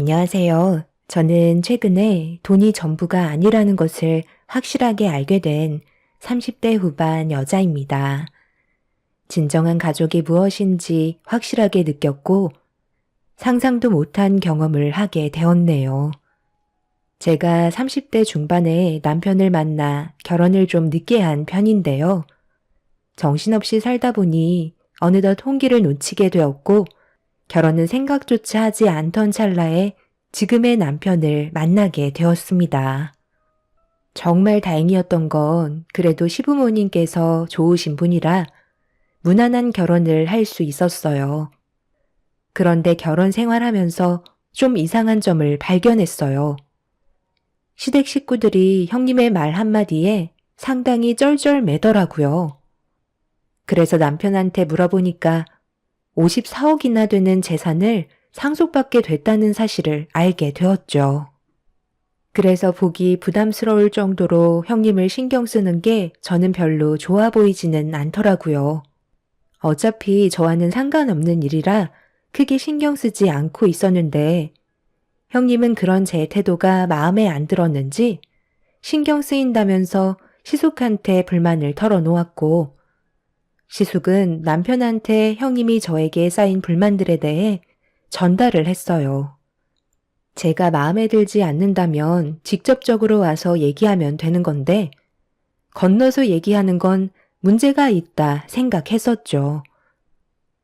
안녕하세요. 저는 최근에 돈이 전부가 아니라는 것을 확실하게 알게 된 30대 후반 여자입니다. 진정한 가족이 무엇인지 확실하게 느꼈고 상상도 못한 경험을 하게 되었네요. 제가 30대 중반에 남편을 만나 결혼을 좀 늦게 한 편인데요. 정신없이 살다 보니 어느덧 홍기를 놓치게 되었고 결혼은 생각조차 하지 않던 찰나에 지금의 남편을 만나게 되었습니다. 정말 다행이었던 건 그래도 시부모님께서 좋으신 분이라 무난한 결혼을 할 수 있었어요. 그런데 결혼 생활하면서 좀 이상한 점을 발견했어요. 시댁 식구들이 형님의 말 한마디에 상당히 쩔쩔매더라고요. 그래서 남편한테 물어보니까 54억이나 되는 재산을 상속받게 됐다는 사실을 알게 되었죠. 그래서 보기 부담스러울 정도로 형님을 신경 쓰는 게 저는 별로 좋아 보이지는 않더라고요. 어차피 저와는 상관없는 일이라 크게 신경 쓰지 않고 있었는데 형님은 그런 제 태도가 마음에 안 들었는지 신경 쓰인다면서 시숙한테 불만을 털어놓았고 시숙은 남편한테 형님이 저에게 쌓인 불만들에 대해 전달을 했어요. 제가 마음에 들지 않는다면 직접적으로 와서 얘기하면 되는 건데 건너서 얘기하는 건 문제가 있다 생각했었죠.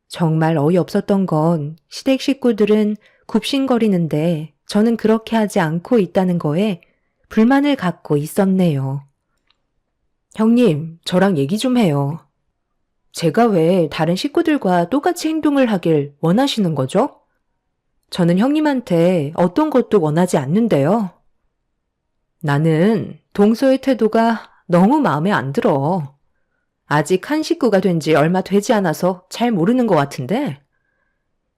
정말 어이없었던 건 시댁 식구들은 굽신거리는데 저는 그렇게 하지 않고 있다는 거에 불만을 갖고 있었네요. 형님, 저랑 얘기 좀 해요. 제가 왜 다른 식구들과 똑같이 행동을 하길 원하시는 거죠? 저는 형님한테 어떤 것도 원하지 않는데요. 나는 동서의 태도가 너무 마음에 안 들어. 아직 한 식구가 된 지 얼마 되지 않아서 잘 모르는 것 같은데.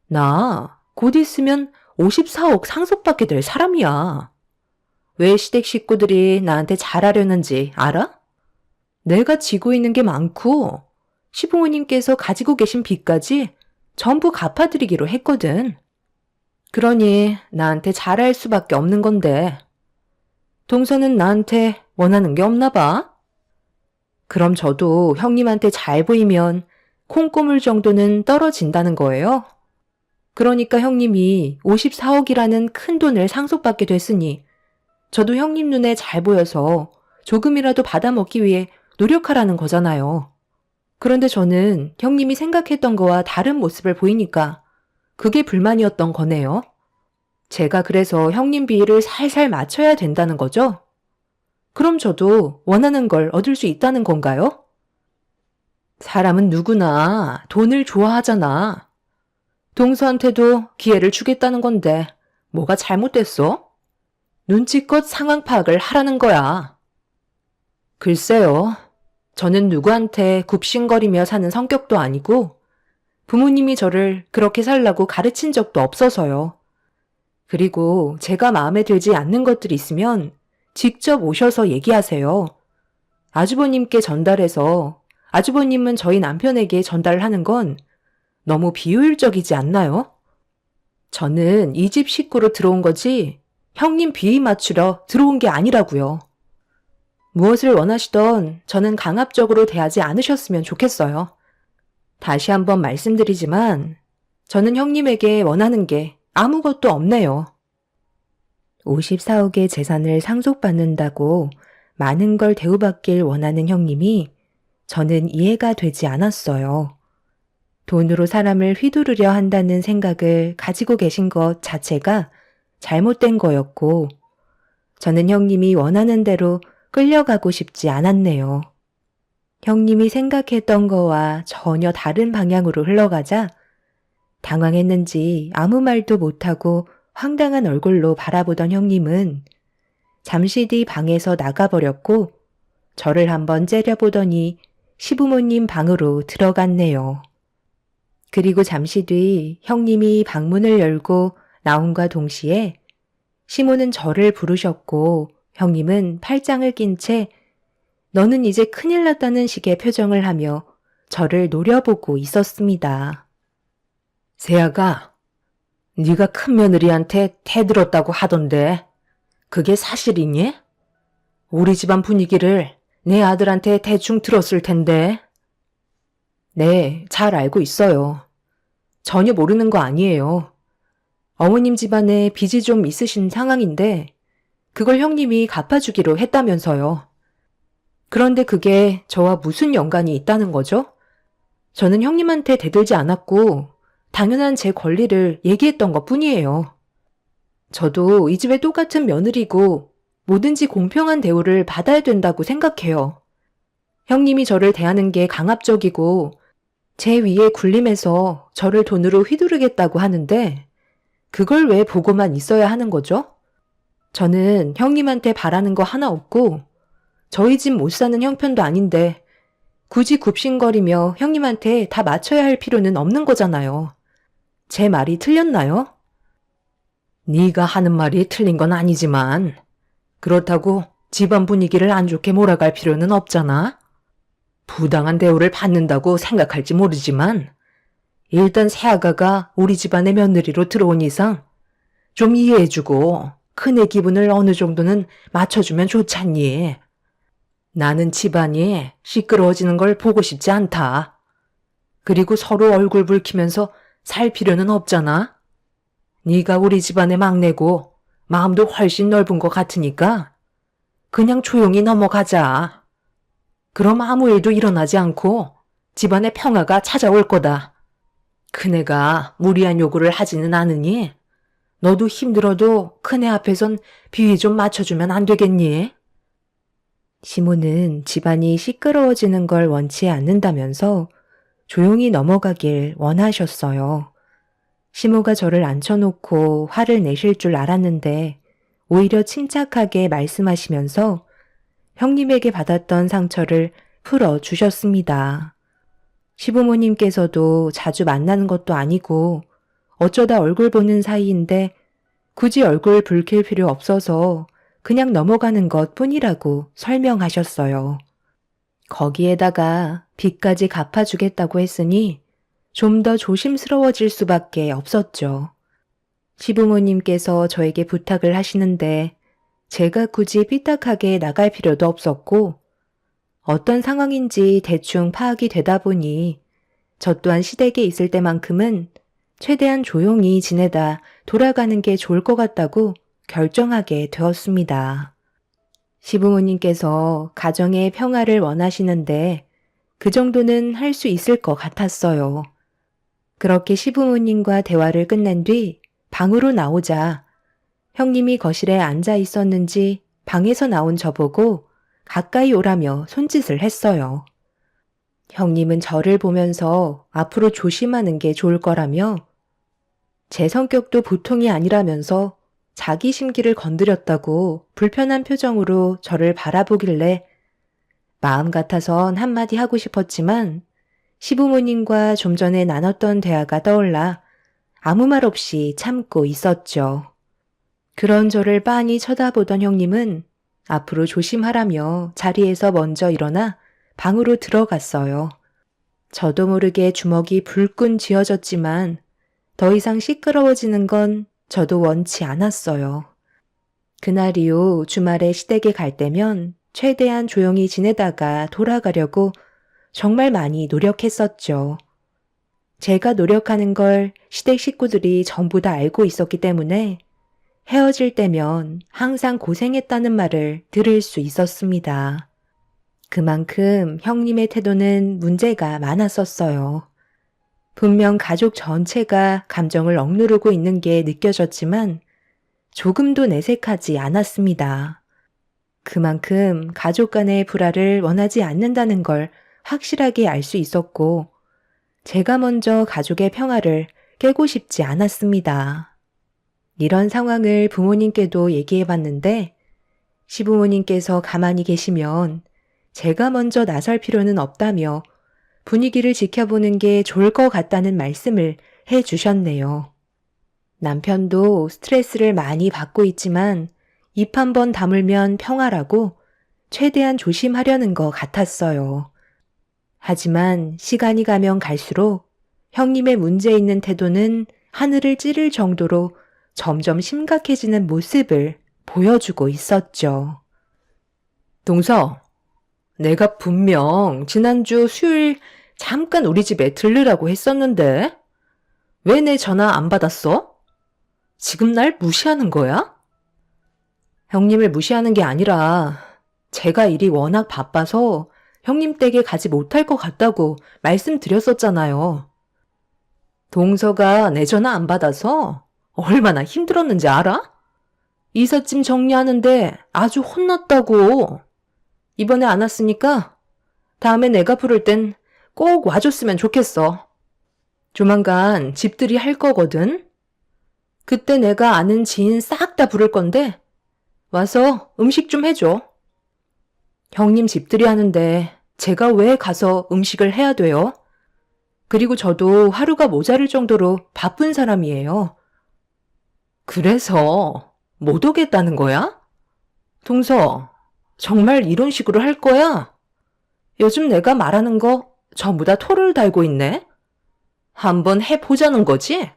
나 곧 있으면 54억 상속받게 될 사람이야. 왜 시댁 식구들이 나한테 잘하려는지 알아? 내가 지고 있는 게 많고 시부모님께서 가지고 계신 빚까지 전부 갚아드리기로 했거든. 그러니 나한테 잘할 수밖에 없는 건데 동서는 나한테 원하는 게 없나 봐? 그럼 저도 형님한테 잘 보이면 콩고물 정도는 떨어진다는 거예요? 그러니까 형님이 54억이라는 큰 돈을 상속받게 됐으니 저도 형님 눈에 잘 보여서 조금이라도 받아먹기 위해 노력하라는 거잖아요. 그런데 저는 형님이 생각했던 거와 다른 모습을 보이니까 그게 불만이었던 거네요. 제가 그래서 형님 비위를 살살 맞춰야 된다는 거죠? 그럼 저도 원하는 걸 얻을 수 있다는 건가요? 사람은 누구나 돈을 좋아하잖아. 동서한테도 기회를 주겠다는 건데 뭐가 잘못됐어? 눈치껏 상황 파악을 하라는 거야. 글쎄요. 저는 누구한테 굽신거리며 사는 성격도 아니고 부모님이 저를 그렇게 살라고 가르친 적도 없어서요. 그리고 제가 마음에 들지 않는 것들이 있으면 직접 오셔서 얘기하세요. 아주버님께 전달해서 아주버님은 저희 남편에게 전달하는 건 너무 비효율적이지 않나요? 저는 이 집 식구로 들어온 거지 형님 비위 맞추려 들어온 게 아니라고요. 무엇을 원하시던 저는 강압적으로 대하지 않으셨으면 좋겠어요. 다시 한번 말씀드리지만 저는 형님에게 원하는 게 아무것도 없네요. 54억의 재산을 상속받는다고 많은 걸 대우받길 원하는 형님이 저는 이해가 되지 않았어요. 돈으로 사람을 휘두르려 한다는 생각을 가지고 계신 것 자체가 잘못된 거였고 저는 형님이 원하는 대로 끌려가고 싶지 않았네요. 형님이 생각했던 거와 전혀 다른 방향으로 흘러가자 당황했는지 아무 말도 못하고 황당한 얼굴로 바라보던 형님은 잠시 뒤 방에서 나가버렸고 저를 한번 째려보더니 시부모님 방으로 들어갔네요. 그리고 잠시 뒤 형님이 방문을 열고 나온과 동시에 시모는 저를 부르셨고 형님은 팔짱을 낀 채 너는 이제 큰일 났다는 식의 표정을 하며 저를 노려보고 있었습니다. 세아가 네가 큰며느리한테 대들었다고 하던데 그게 사실이니? 우리 집안 분위기를 내 아들한테 대충 들었을 텐데. 네, 잘 알고 있어요. 전혀 모르는 거 아니에요. 어머님 집안에 빚이 좀 있으신 상황인데 그걸 형님이 갚아주기로 했다면서요. 그런데 그게 저와 무슨 연관이 있다는 거죠? 저는 형님한테 대들지 않았고 당연한 제 권리를 얘기했던 것뿐이에요. 저도 이 집의 똑같은 며느리고 뭐든지 공평한 대우를 받아야 된다고 생각해요. 형님이 저를 대하는 게 강압적이고 제 위에 군림해서 저를 돈으로 휘두르겠다고 하는데 그걸 왜 보고만 있어야 하는 거죠? 저는 형님한테 바라는 거 하나 없고 저희 집 못 사는 형편도 아닌데 굳이 굽신거리며 형님한테 다 맞춰야 할 필요는 없는 거잖아요. 제 말이 틀렸나요? 네가 하는 말이 틀린 건 아니지만 그렇다고 집안 분위기를 안 좋게 몰아갈 필요는 없잖아. 부당한 대우를 받는다고 생각할지 모르지만 일단 새아가가 우리 집안의 며느리로 들어온 이상 좀 이해해주고 큰애 기분을 어느 정도는 맞춰주면 좋잖니. 나는 집안이 시끄러워지는 걸 보고 싶지 않다. 그리고 서로 얼굴 붉히면서 살 필요는 없잖아. 네가 우리 집안의 막내고 마음도 훨씬 넓은 것 같으니까 그냥 조용히 넘어가자. 그럼 아무 일도 일어나지 않고 집안의 평화가 찾아올 거다. 큰애가 무리한 요구를 하지는 않으니 너도 힘들어도 큰애 앞에선 비위 좀 맞춰주면 안 되겠니? 시모는 집안이 시끄러워지는 걸 원치 않는다면서 조용히 넘어가길 원하셨어요. 시모가 저를 앉혀놓고 화를 내실 줄 알았는데 오히려 침착하게 말씀하시면서 형님에게 받았던 상처를 풀어주셨습니다. 시부모님께서도 자주 만나는 것도 아니고 어쩌다 얼굴 보는 사이인데 굳이 얼굴 붉힐 필요 없어서 그냥 넘어가는 것 뿐이라고 설명하셨어요. 거기에다가 빚까지 갚아주겠다고 했으니 좀 더 조심스러워질 수밖에 없었죠. 시부모님께서 저에게 부탁을 하시는데 제가 굳이 삐딱하게 나갈 필요도 없었고 어떤 상황인지 대충 파악이 되다 보니 저 또한 시댁에 있을 때만큼은 최대한 조용히 지내다 돌아가는 게 좋을 것 같다고 결정하게 되었습니다. 시부모님께서 가정의 평화를 원하시는데 그 정도는 할 수 있을 것 같았어요. 그렇게 시부모님과 대화를 끝낸 뒤 방으로 나오자 형님이 거실에 앉아 있었는지 방에서 나온 저보고 가까이 오라며 손짓을 했어요. 형님은 저를 보면서 앞으로 조심하는 게 좋을 거라며 제 성격도 보통이 아니라면서 자기 심기를 건드렸다고 불편한 표정으로 저를 바라보길래 마음 같아선 한마디 하고 싶었지만 시부모님과 좀 전에 나눴던 대화가 떠올라 아무 말 없이 참고 있었죠. 그런 저를 빤히 쳐다보던 형님은 앞으로 조심하라며 자리에서 먼저 일어나 방으로 들어갔어요. 저도 모르게 주먹이 불끈 쥐어졌지만 더 이상 시끄러워지는 건 저도 원치 않았어요. 그날 이후 주말에 시댁에 갈 때면 최대한 조용히 지내다가 돌아가려고 정말 많이 노력했었죠. 제가 노력하는 걸 시댁 식구들이 전부 다 알고 있었기 때문에 헤어질 때면 항상 고생했다는 말을 들을 수 있었습니다. 그만큼 형님의 태도는 문제가 많았었어요. 분명 가족 전체가 감정을 억누르고 있는 게 느껴졌지만 조금도 내색하지 않았습니다. 그만큼 가족 간의 불화를 원하지 않는다는 걸 확실하게 알 수 있었고 제가 먼저 가족의 평화를 깨고 싶지 않았습니다. 이런 상황을 부모님께도 얘기해봤는데 시부모님께서 가만히 계시면 제가 먼저 나설 필요는 없다며 분위기를 지켜보는 게 좋을 것 같다는 말씀을 해주셨네요. 남편도 스트레스를 많이 받고 있지만 입 한 번 다물면 평화라고 최대한 조심하려는 것 같았어요. 하지만 시간이 가면 갈수록 형님의 문제 있는 태도는 하늘을 찌를 정도로 점점 심각해지는 모습을 보여주고 있었죠. 동서, 내가 분명 지난주 수요일 잠깐 우리 집에 들르라고 했었는데 왜 내 전화 안 받았어? 지금 날 무시하는 거야? 형님을 무시하는 게 아니라 제가 일이 워낙 바빠서 형님 댁에 가지 못할 것 같다고 말씀드렸었잖아요. 동서가 내 전화 안 받아서 얼마나 힘들었는지 알아? 이삿짐 정리하는데 아주 혼났다고. 이번에 안 왔으니까 다음에 내가 부를 땐 꼭 와줬으면 좋겠어. 조만간 집들이 할 거거든. 그때 내가 아는 지인 싹 다 부를 건데 와서 음식 좀 해줘. 형님 집들이 하는데 제가 왜 가서 음식을 해야 돼요? 그리고 저도 하루가 모자랄 정도로 바쁜 사람이에요. 그래서 못 오겠다는 거야? 동서, 정말 이런 식으로 할 거야? 요즘 내가 말하는 거 전부 다 토를 달고 있네? 한번 해보자는 거지?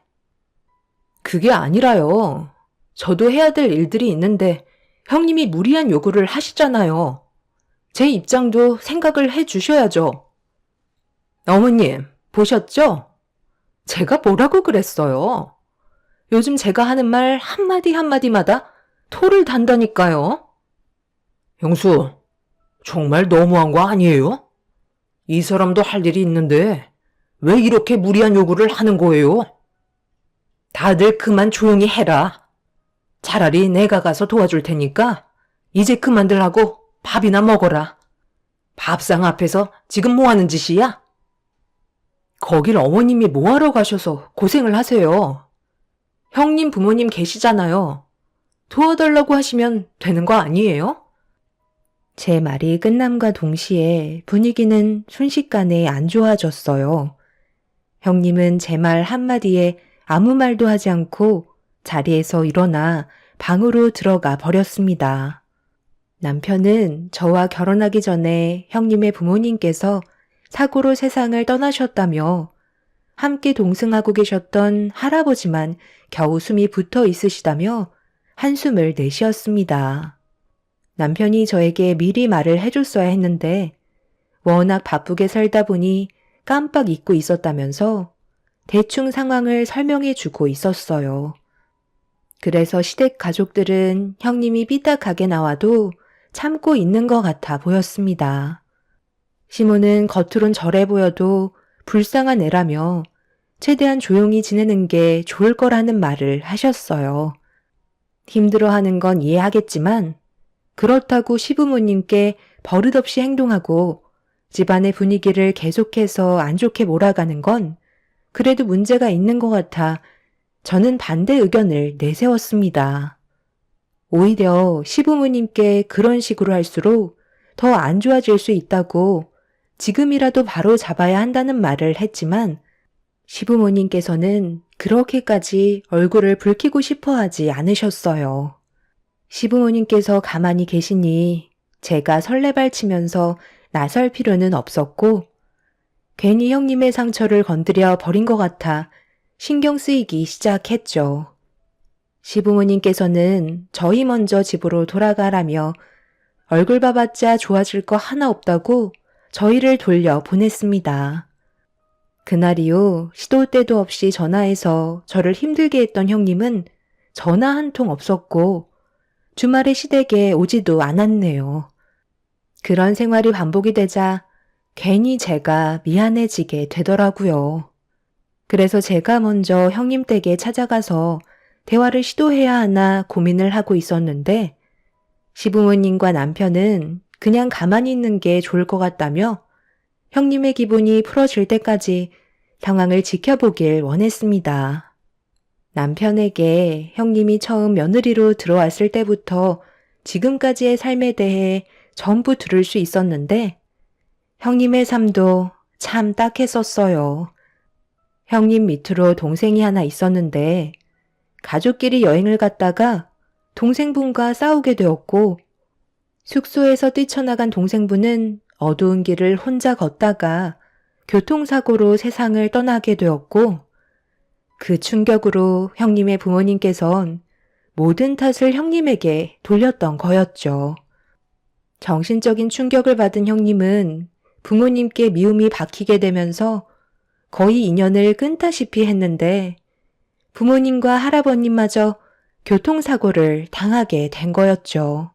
그게 아니라요. 저도 해야 될 일들이 있는데 형님이 무리한 요구를 하시잖아요. 제 입장도 생각을 해 주셔야죠. 어머님, 보셨죠? 제가 뭐라고 그랬어요? 요즘 제가 하는 말 한마디 한마디마다 토를 단다니까요. 형수, 정말 너무한 거 아니에요? 이 사람도 할 일이 있는데 왜 이렇게 무리한 요구를 하는 거예요? 다들 그만 조용히 해라. 차라리 내가 가서 도와줄 테니까 이제 그만들 하고 밥이나 먹어라. 밥상 앞에서 지금 뭐 하는 짓이야? 거길 어머님이 뭐하러 가셔서 고생을 하세요. 형님 부모님 계시잖아요. 도와달라고 하시면 되는 거 아니에요? 제 말이 끝남과 동시에 분위기는 순식간에 안 좋아졌어요. 형님은 제 말 한마디에 아무 말도 하지 않고 자리에서 일어나 방으로 들어가 버렸습니다. 남편은 저와 결혼하기 전에 형님의 부모님께서 사고로 세상을 떠나셨다며 함께 동승하고 계셨던 할아버지만 겨우 숨이 붙어 있으시다며 한숨을 내쉬었습니다. 남편이 저에게 미리 말을 해줬어야 했는데 워낙 바쁘게 살다 보니 깜빡 잊고 있었다면서 대충 상황을 설명해 주고 있었어요. 그래서 시댁 가족들은 형님이 삐딱하게 나와도 참고 있는 것 같아 보였습니다. 시모는 겉으론 절해 보여도 불쌍한 애라며 최대한 조용히 지내는 게 좋을 거라는 말을 하셨어요. 힘들어하는 건 이해하겠지만 그렇다고 시부모님께 버릇없이 행동하고 집안의 분위기를 계속해서 안 좋게 몰아가는 건 그래도 문제가 있는 것 같아 저는 반대 의견을 내세웠습니다. 오히려 시부모님께 그런 식으로 할수록 더 안 좋아질 수 있다고 지금이라도 바로 잡아야 한다는 말을 했지만 시부모님께서는 그렇게까지 얼굴을 붉히고 싶어 하지 않으셨어요. 시부모님께서 가만히 계시니 제가 설레발치면서 나설 필요는 없었고 괜히 형님의 상처를 건드려 버린 것 같아 신경 쓰이기 시작했죠. 시부모님께서는 저희 먼저 집으로 돌아가라며 얼굴 봐봤자 좋아질 거 하나 없다고 저희를 돌려 보냈습니다. 그날 이후 시도 때도 없이 전화해서 저를 힘들게 했던 형님은 전화 한 통 없었고 주말에 시댁에 오지도 않았네요. 그런 생활이 반복이 되자 괜히 제가 미안해지게 되더라고요. 그래서 제가 먼저 형님 댁에 찾아가서 대화를 시도해야 하나 고민을 하고 있었는데 시부모님과 남편은 그냥 가만히 있는 게 좋을 것 같다며 형님의 기분이 풀어질 때까지 상황을 지켜보길 원했습니다. 남편에게 형님이 처음 며느리로 들어왔을 때부터 지금까지의 삶에 대해 전부 들을 수 있었는데 형님의 삶도 참 딱했었어요. 형님 밑으로 동생이 하나 있었는데 가족끼리 여행을 갔다가 동생분과 싸우게 되었고 숙소에서 뛰쳐나간 동생분은 어두운 길을 혼자 걷다가 교통사고로 세상을 떠나게 되었고 그 충격으로 형님의 부모님께선 모든 탓을 형님에게 돌렸던 거였죠. 정신적인 충격을 받은 형님은 부모님께 미움이 박히게 되면서 거의 인연을 끊다시피 했는데 부모님과 할아버님마저 교통사고를 당하게 된 거였죠.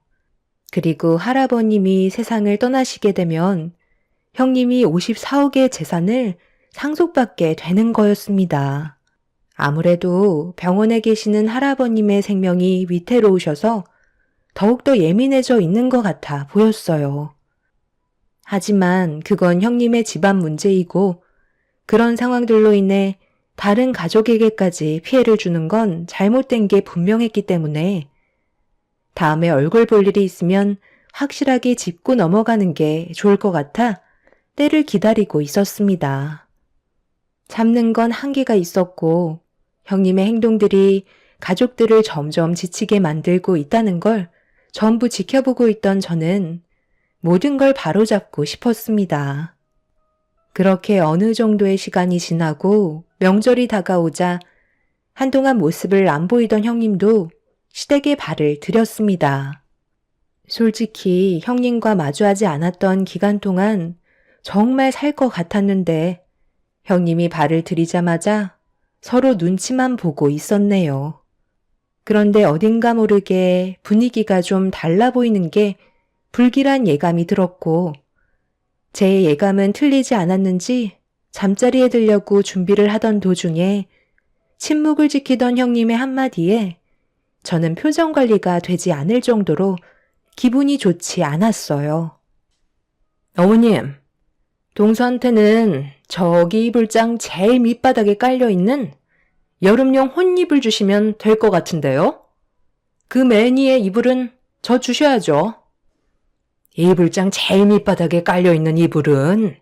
그리고 할아버님이 세상을 떠나시게 되면 형님이 54억의 재산을 상속받게 되는 거였습니다. 아무래도 병원에 계시는 할아버님의 생명이 위태로우셔서 더욱더 예민해져 있는 것 같아 보였어요. 하지만 그건 형님의 집안 문제이고 그런 상황들로 인해 다른 가족에게까지 피해를 주는 건 잘못된 게 분명했기 때문에 다음에 얼굴 볼 일이 있으면 확실하게 짚고 넘어가는 게 좋을 것 같아 때를 기다리고 있었습니다. 참는 건 한계가 있었고 형님의 행동들이 가족들을 점점 지치게 만들고 있다는 걸 전부 지켜보고 있던 저는 모든 걸 바로잡고 싶었습니다. 그렇게 어느 정도의 시간이 지나고 명절이 다가오자 한동안 모습을 안 보이던 형님도 시댁에 발을 들였습니다. 솔직히 형님과 마주하지 않았던 기간 동안 정말 살 것 같았는데 형님이 발을 들이자마자 서로 눈치만 보고 있었네요. 그런데 어딘가 모르게 분위기가 좀 달라 보이는 게 불길한 예감이 들었고 제 예감은 틀리지 않았는지 잠자리에 들려고 준비를 하던 도중에 침묵을 지키던 형님의 한마디에 저는 표정 관리가 되지 않을 정도로 기분이 좋지 않았어요. 어머님, 동서한테는 저기 이불장 제일 밑바닥에 깔려있는 여름용 혼이불 주시면 될 것 같은데요? 그 매니의 이불은 저 주셔야죠. 이불장 제일 밑바닥에 깔려있는 이불은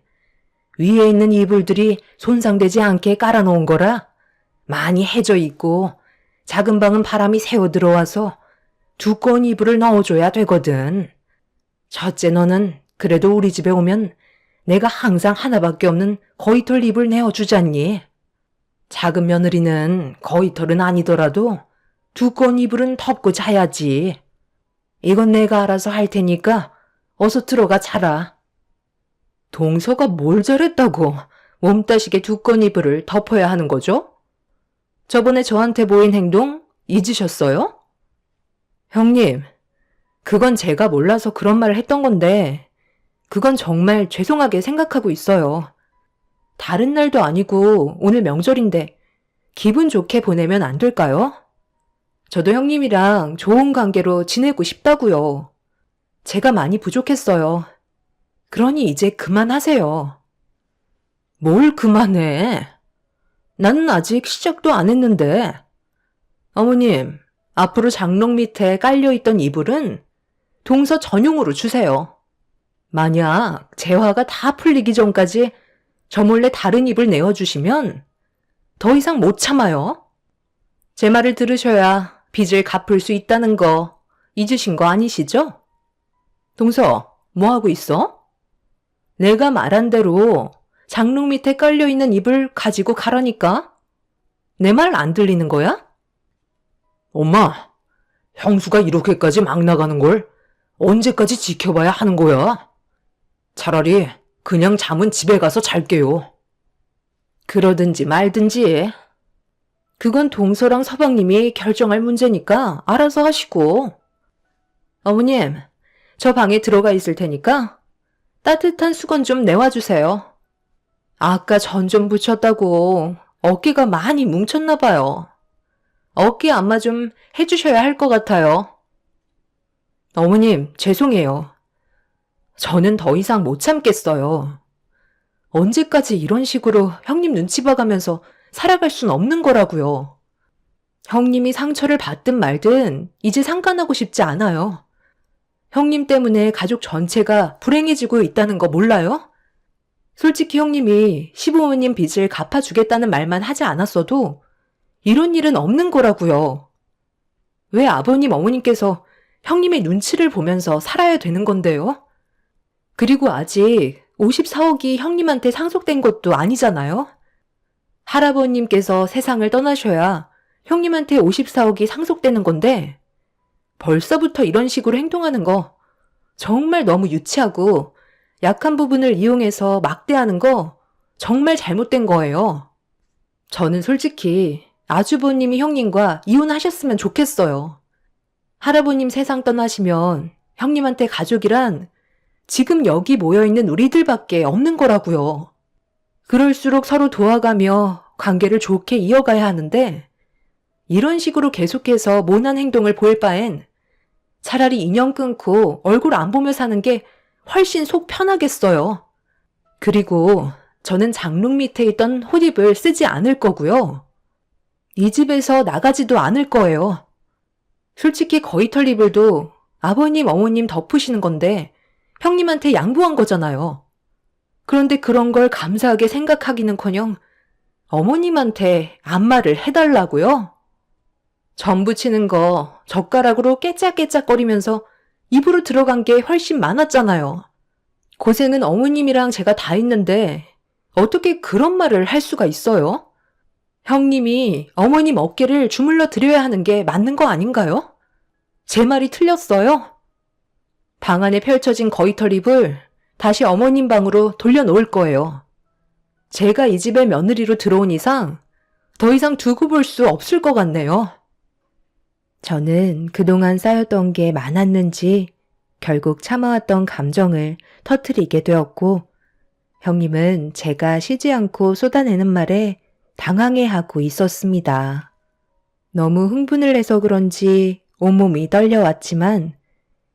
위에 있는 이불들이 손상되지 않게 깔아놓은 거라 많이 해져 있고 작은 방은 바람이 새어 들어와서 두꺼운 이불을 넣어줘야 되거든. 첫째 너는 그래도 우리 집에 오면 내가 항상 하나밖에 없는 거위털 이불 내어주잖니. 작은 며느리는 거위털은 아니더라도 두꺼운 이불은 덮고 자야지. 이건 내가 알아서 할 테니까 어서 들어가 자라. 동서가 뭘 잘했다고 몸따시게 두꺼운 이불을 덮어야 하는 거죠? 저번에 저한테 보인 행동 잊으셨어요? 형님, 그건 제가 몰라서 그런 말을 했던 건데 그건 정말 죄송하게 생각하고 있어요. 다른 날도 아니고 오늘 명절인데 기분 좋게 보내면 안 될까요? 저도 형님이랑 좋은 관계로 지내고 싶다고요. 제가 많이 부족했어요. 그러니 이제 그만하세요. 뭘 그만해? 나는 아직 시작도 안 했는데. 어머님, 앞으로 장롱 밑에 깔려있던 이불은 동서 전용으로 주세요. 만약 재화가 다 풀리기 전까지 저 몰래 다른 이불 내어주시면 더 이상 못 참아요. 제 말을 들으셔야 빚을 갚을 수 있다는 거 잊으신 거 아니시죠? 동서, 뭐하고 있어? 내가 말한 대로 장롱 밑에 깔려있는 이불 가지고 가라니까? 내 말 안 들리는 거야? 엄마, 형수가 이렇게까지 막 나가는 걸 언제까지 지켜봐야 하는 거야? 차라리 그냥 잠은 집에 가서 잘게요. 그러든지 말든지. 그건 동서랑 서방님이 결정할 문제니까 알아서 하시고. 어머님, 저 방에 들어가 있을 테니까 따뜻한 수건 좀 내와주세요. 아까 전 좀 붙였다고 어깨가 많이 뭉쳤나 봐요. 어깨 안마 좀 해주셔야 할 것 같아요. 어머님, 죄송해요. 저는 더 이상 못 참겠어요. 언제까지 이런 식으로 형님 눈치 봐가면서 살아갈 순 없는 거라고요. 형님이 상처를 받든 말든 이제 상관하고 싶지 않아요. 형님 때문에 가족 전체가 불행해지고 있다는 거 몰라요? 솔직히 형님이 시부모님 빚을 갚아주겠다는 말만 하지 않았어도 이런 일은 없는 거라고요. 왜 아버님 어머님께서 형님의 눈치를 보면서 살아야 되는 건데요? 그리고 아직 54억이 형님한테 상속된 것도 아니잖아요? 할아버님께서 세상을 떠나셔야 형님한테 54억이 상속되는 건데 벌써부터 이런 식으로 행동하는 거 정말 너무 유치하고 약한 부분을 이용해서 막대하는 거 정말 잘못된 거예요. 저는 솔직히 아주버님이 형님과 이혼하셨으면 좋겠어요. 할아버님 세상 떠나시면 형님한테 가족이란 지금 여기 모여있는 우리들밖에 없는 거라고요. 그럴수록 서로 도와가며 관계를 좋게 이어가야 하는데 이런 식으로 계속해서 모난 행동을 보일 바엔 차라리 인연 끊고 얼굴 안 보며 사는 게 훨씬 속 편하겠어요. 그리고 저는 장롱 밑에 있던 호립을 쓰지 않을 거고요. 이 집에서 나가지도 않을 거예요. 솔직히 거위털 이불도 아버님, 어머님 덮으시는 건데 형님한테 양보한 거잖아요. 그런데 그런 걸 감사하게 생각하기는커녕 어머님한테 안마를 해달라고요? 전 부치는 거 젓가락으로 깨짝깨짝거리면서 입으로 들어간 게 훨씬 많았잖아요. 고생은 어머님이랑 제가 다 했는데 어떻게 그런 말을 할 수가 있어요? 형님이 어머님 어깨를 주물러 드려야 하는 게 맞는 거 아닌가요? 제 말이 틀렸어요? 방 안에 펼쳐진 거위털 잎을 다시 어머님 방으로 돌려놓을 거예요. 제가 이 집의 며느리로 들어온 이상 더 이상 두고 볼 수 없을 것 같네요. 저는 그동안 쌓였던 게 많았는지 결국 참아왔던 감정을 터뜨리게 되었고 형님은 제가 쉬지 않고 쏟아내는 말에 당황해하고 있었습니다. 너무 흥분을 해서 그런지 온몸이 떨려왔지만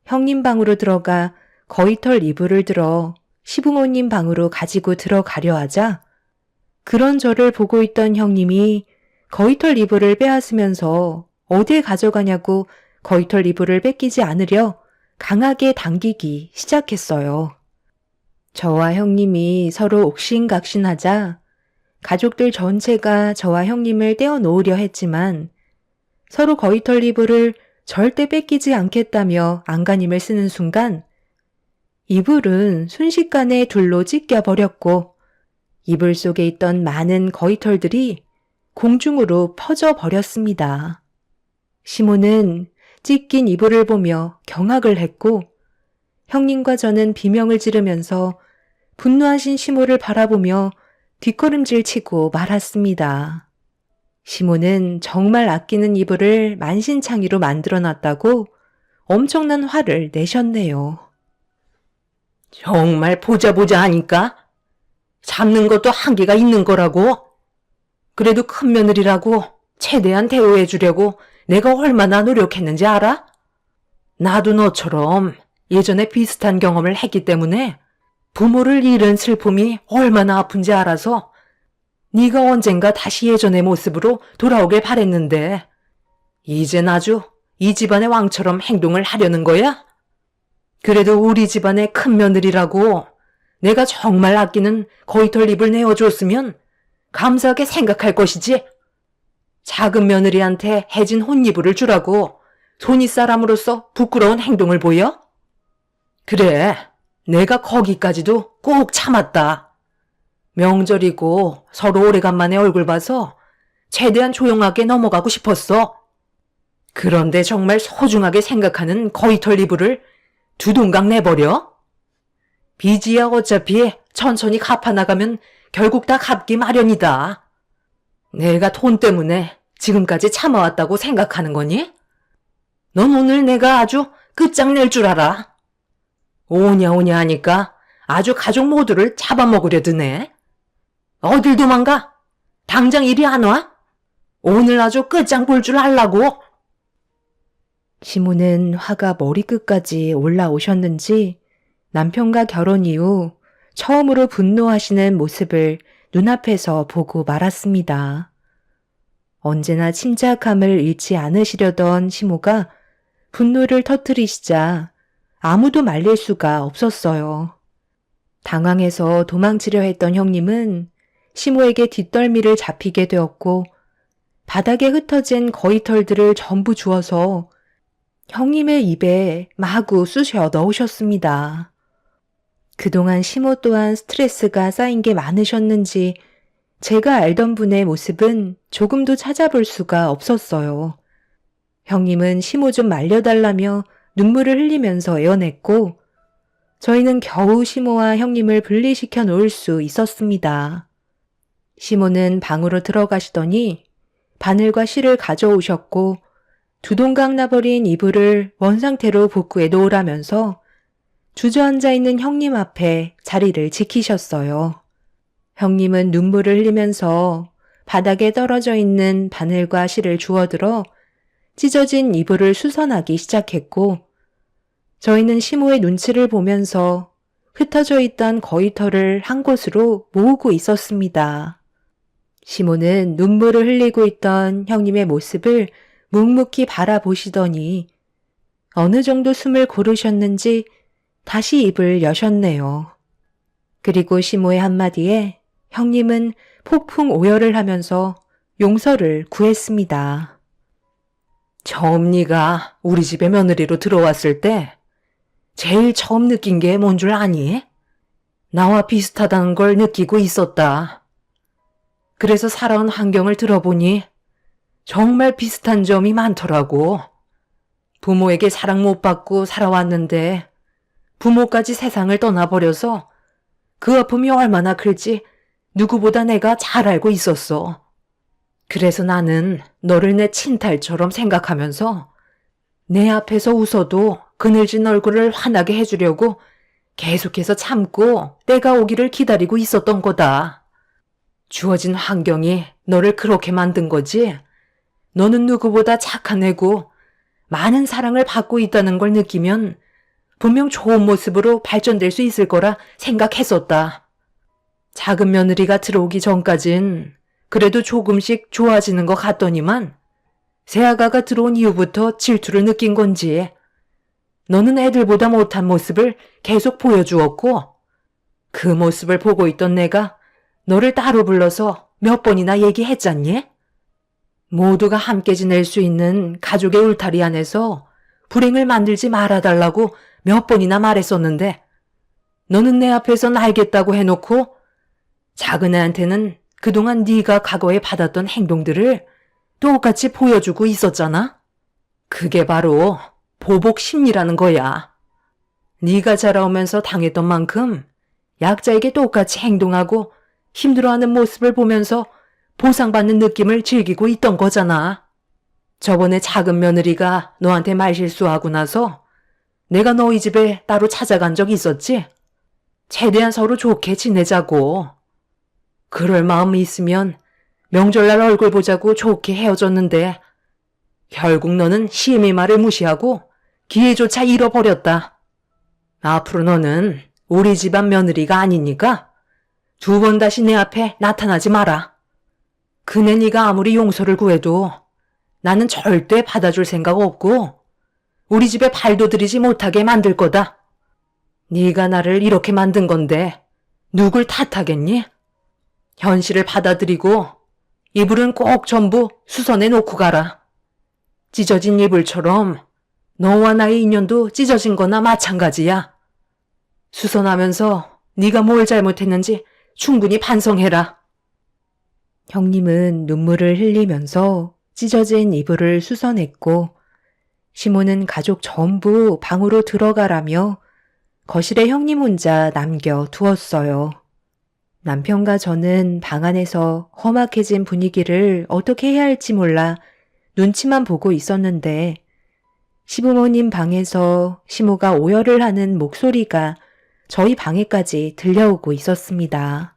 형님 방으로 들어가 거위털 이불을 들어 시부모님 방으로 가지고 들어가려 하자 그런 저를 보고 있던 형님이 거위털 이불을 빼앗으면서 어딜 가져가냐고 거위털 이불을 뺏기지 않으려 강하게 당기기 시작했어요. 저와 형님이 서로 옥신각신하자 가족들 전체가 저와 형님을 떼어놓으려 했지만 서로 거위털 이불을 절대 뺏기지 않겠다며 안간힘을 쓰는 순간 이불은 순식간에 둘로 찢겨버렸고 이불 속에 있던 많은 거위털들이 공중으로 퍼져버렸습니다. 시모는 찢긴 이불을 보며 경악을 했고 형님과 저는 비명을 지르면서 분노하신 시모를 바라보며 뒷걸음질 치고 말았습니다. 시모는 정말 아끼는 이불을 만신창이로 만들어놨다고 엄청난 화를 내셨네요. 정말 보자 하니까 잡는 것도 한계가 있는 거라고. 그래도 큰 며느리라고 최대한 대우해 주려고 내가 얼마나 노력했는지 알아? 나도 너처럼 예전에 비슷한 경험을 했기 때문에 부모를 잃은 슬픔이 얼마나 아픈지 알아서 네가 언젠가 다시 예전의 모습으로 돌아오길 바랬는데 이젠 아주 이 집안의 왕처럼 행동을 하려는 거야? 그래도 우리 집안의 큰 며느리라고 내가 정말 아끼는 거위털 잎을 내어줬으면 감사하게 생각할 것이지. 작은 며느리한테 해진 혼이불을 주라고 손윗사람으로서 부끄러운 행동을 보여? 그래, 내가 거기까지도 꼭 참았다. 명절이고 서로 오래간만에 얼굴 봐서 최대한 조용하게 넘어가고 싶었어. 그런데 정말 소중하게 생각하는 거위털 이불을 두동강 내버려? 빚이야 어차피 천천히 갚아나가면 결국 다 갚기 마련이다. 내가 돈 때문에 지금까지 참아왔다고 생각하는 거니? 넌 오늘 내가 아주 끝장낼 줄 알아. 오냐 하니까 아주 가족 모두를 잡아먹으려 드네. 어딜 도망가? 당장 이리 안 와? 오늘 아주 끝장 볼 줄 알라고. 시모는 화가 머리끝까지 올라오셨는지 남편과 결혼 이후 처음으로 분노하시는 모습을 눈앞에서 보고 말았습니다. 언제나 침착함을 잃지 않으시려던 시모가 분노를 터뜨리시자 아무도 말릴 수가 없었어요. 당황해서 도망치려 했던 형님은 시모에게 뒷덜미를 잡히게 되었고 바닥에 흩어진 거위털들을 전부 주워서 형님의 입에 마구 쑤셔 넣으셨습니다. 그동안 시모 또한 스트레스가 쌓인 게 많으셨는지 제가 알던 분의 모습은 조금도 찾아볼 수가 없었어요. 형님은 시모 좀 말려달라며 눈물을 흘리면서 애원했고 저희는 겨우 시모와 형님을 분리시켜 놓을 수 있었습니다. 시모는 방으로 들어가시더니 바늘과 실을 가져오셨고 두 동강 나버린 이불을 원상태로 복구해 놓으라면서 주저앉아 있는 형님 앞에 자리를 지키셨어요. 형님은 눈물을 흘리면서 바닥에 떨어져 있는 바늘과 실을 주워들어 찢어진 이불을 수선하기 시작했고 저희는 시모의 눈치를 보면서 흩어져 있던 거위털을 한 곳으로 모으고 있었습니다. 시모는 눈물을 흘리고 있던 형님의 모습을 묵묵히 바라보시더니 어느 정도 숨을 고르셨는지 다시 입을 여셨네요. 그리고 시모의 한마디에 형님은 폭풍 오열을 하면서 용서를 구했습니다. 처음 네가 우리 집에 며느리로 들어왔을 때 제일 처음 느낀 게 뭔 줄 아니? 나와 비슷하다는 걸 느끼고 있었다. 그래서 살아온 환경을 들어보니 정말 비슷한 점이 많더라고. 부모에게 사랑 못 받고 살아왔는데 부모까지 세상을 떠나버려서 그 아픔이 얼마나 클지 누구보다 내가 잘 알고 있었어. 그래서 나는 너를 내 친딸처럼 생각하면서 내 앞에서 웃어도 그늘진 얼굴을 환하게 해주려고 계속해서 참고 때가 오기를 기다리고 있었던 거다. 주어진 환경이 너를 그렇게 만든 거지. 너는 누구보다 착한 애고 많은 사랑을 받고 있다는 걸 느끼면 분명 좋은 모습으로 발전될 수 있을 거라 생각했었다. 작은 며느리가 들어오기 전까진 그래도 조금씩 좋아지는 것 같더니만 새아가가 들어온 이후부터 질투를 느낀 건지 너는 애들보다 못한 모습을 계속 보여주었고 그 모습을 보고 있던 내가 너를 따로 불러서 몇 번이나 얘기했잖니? 모두가 함께 지낼 수 있는 가족의 울타리 안에서 불행을 만들지 말아달라고 몇 번이나 말했었는데 너는 내 앞에선 알겠다고 해놓고 작은 애한테는 그동안 네가 과거에 받았던 행동들을 똑같이 보여주고 있었잖아? 그게 바로 보복 심리라는 거야. 네가 자라오면서 당했던 만큼 약자에게 똑같이 행동하고 힘들어하는 모습을 보면서 보상받는 느낌을 즐기고 있던 거잖아. 저번에 작은 며느리가 너한테 말실수하고 나서 내가 너희 집에 따로 찾아간 적 있었지? 최대한 서로 좋게 지내자고. 그럴 마음이 있으면 명절날 얼굴 보자고 좋게 헤어졌는데 결국 너는 시애미 말을 무시하고 기회조차 잃어버렸다. 앞으로 너는 우리 집안 며느리가 아니니까 두 번 다시 내 앞에 나타나지 마라. 그네 네가 아무리 용서를 구해도 나는 절대 받아줄 생각 없고 우리 집에 발도 들이지 못하게 만들 거다. 네가 나를 이렇게 만든 건데 누굴 탓하겠니? 현실을 받아들이고 이불은 꼭 전부 수선해 놓고 가라. 찢어진 이불처럼 너와 나의 인연도 찢어진 거나 마찬가지야. 수선하면서 네가 뭘 잘못했는지 충분히 반성해라. 형님은 눈물을 흘리면서 찢어진 이불을 수선했고 시모는 가족 전부 방으로 들어가라며 거실에 형님 혼자 남겨두었어요. 남편과 저는 방 안에서 험악해진 분위기를 어떻게 해야 할지 몰라 눈치만 보고 있었는데 시부모님 방에서 시모가 오열을 하는 목소리가 저희 방에까지 들려오고 있었습니다.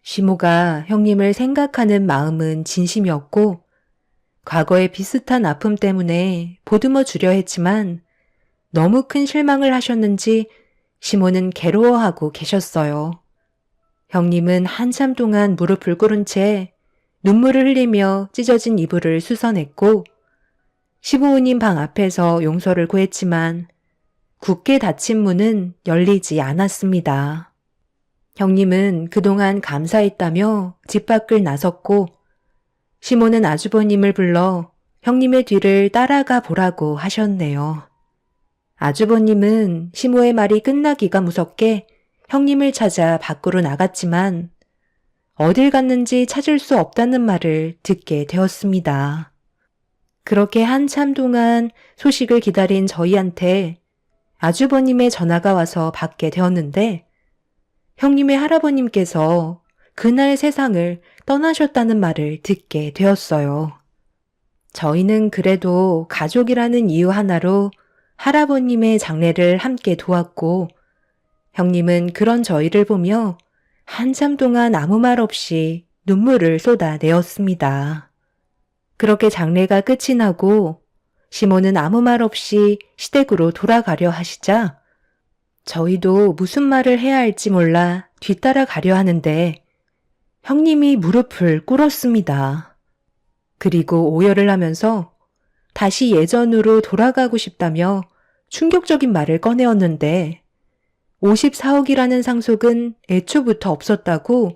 시모가 형님을 생각하는 마음은 진심이었고 과거의 비슷한 아픔 때문에 보듬어 주려 했지만 너무 큰 실망을 하셨는지 시모는 괴로워하고 계셨어요. 형님은 한참 동안 무릎을 꿇은 채 눈물을 흘리며 찢어진 이불을 수선했고 시부모님 방 앞에서 용서를 구했지만 굳게 닫힌 문은 열리지 않았습니다. 형님은 그동안 감사했다며 집 밖을 나섰고 시모는 아주버님을 불러 형님의 뒤를 따라가 보라고 하셨네요. 아주버님은 시모의 말이 끝나기가 무섭게 형님을 찾아 밖으로 나갔지만 어딜 갔는지 찾을 수 없다는 말을 듣게 되었습니다. 그렇게 한참 동안 소식을 기다린 저희한테 아주버님의 전화가 와서 받게 되었는데 형님의 할아버님께서 그날 세상을 떠나셨다는 말을 듣게 되었어요. 저희는 그래도 가족이라는 이유 하나로 할아버님의 장례를 함께 도왔고 형님은 그런 저희를 보며 한참 동안 아무 말 없이 눈물을 쏟아내었습니다. 그렇게 장례가 끝이 나고 시모는 아무 말 없이 시댁으로 돌아가려 하시자 저희도 무슨 말을 해야 할지 몰라 뒤따라 가려 하는데 형님이 무릎을 꿇었습니다. 그리고 오열을 하면서 다시 예전으로 돌아가고 싶다며 충격적인 말을 꺼내었는데 54억이라는 상속은 애초부터 없었다고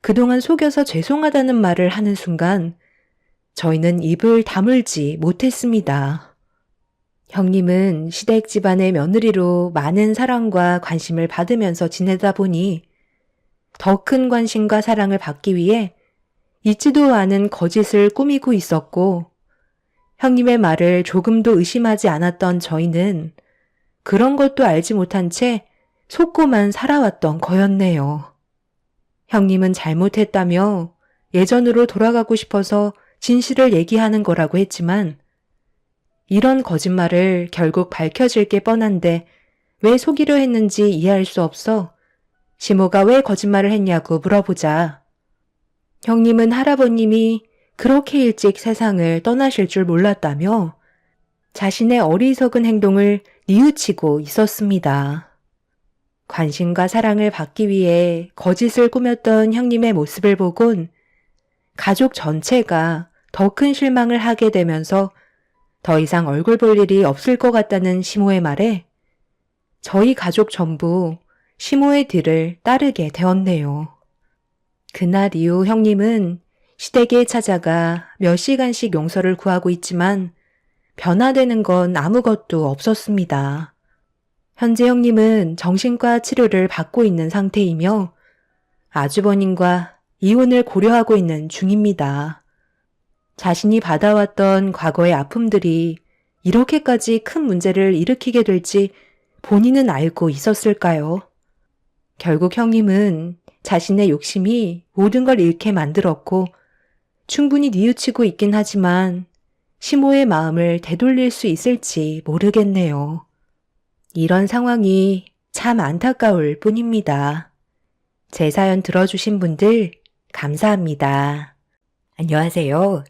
그동안 속여서 죄송하다는 말을 하는 순간 저희는 입을 다물지 못했습니다. 형님은 시댁 집안의 며느리로 많은 사랑과 관심을 받으면서 지내다 보니 더 큰 관심과 사랑을 받기 위해 잊지도 않은 거짓을 꾸미고 있었고 형님의 말을 조금도 의심하지 않았던 저희는 그런 것도 알지 못한 채 속고만 살아왔던 거였네요. 형님은 잘못했다며 예전으로 돌아가고 싶어서 진실을 얘기하는 거라고 했지만 이런 거짓말을 결국 밝혀질 게 뻔한데 왜 속이려 했는지 이해할 수 없어 시모가 왜 거짓말을 했냐고 물어보자 형님은 할아버님이 그렇게 일찍 세상을 떠나실 줄 몰랐다며 자신의 어리석은 행동을 뉘우치고 있었습니다. 관심과 사랑을 받기 위해 거짓을 꾸몄던 형님의 모습을 보곤 가족 전체가 더 큰 실망을 하게 되면서 더 이상 얼굴 볼 일이 없을 것 같다는 시모의 말에 저희 가족 전부 시모의 뒤를 따르게 되었네요. 그날 이후 형님은 시댁에 찾아가 몇 시간씩 용서를 구하고 있지만 변화되는 건 아무것도 없었습니다. 현재 형님은 정신과 치료를 받고 있는 상태이며 아주버님과 이혼을 고려하고 있는 중입니다. 자신이 받아왔던 과거의 아픔들이 이렇게까지 큰 문제를 일으키게 될지 본인은 알고 있었을까요? 결국 형님은 자신의 욕심이 모든 걸 잃게 만들었고 충분히 뉘우치고 있긴 하지만 시모의 마음을 되돌릴 수 있을지 모르겠네요. 이런 상황이 참 안타까울 뿐입니다. 제 사연 들어주신 분들 감사합니다. 안녕하세요.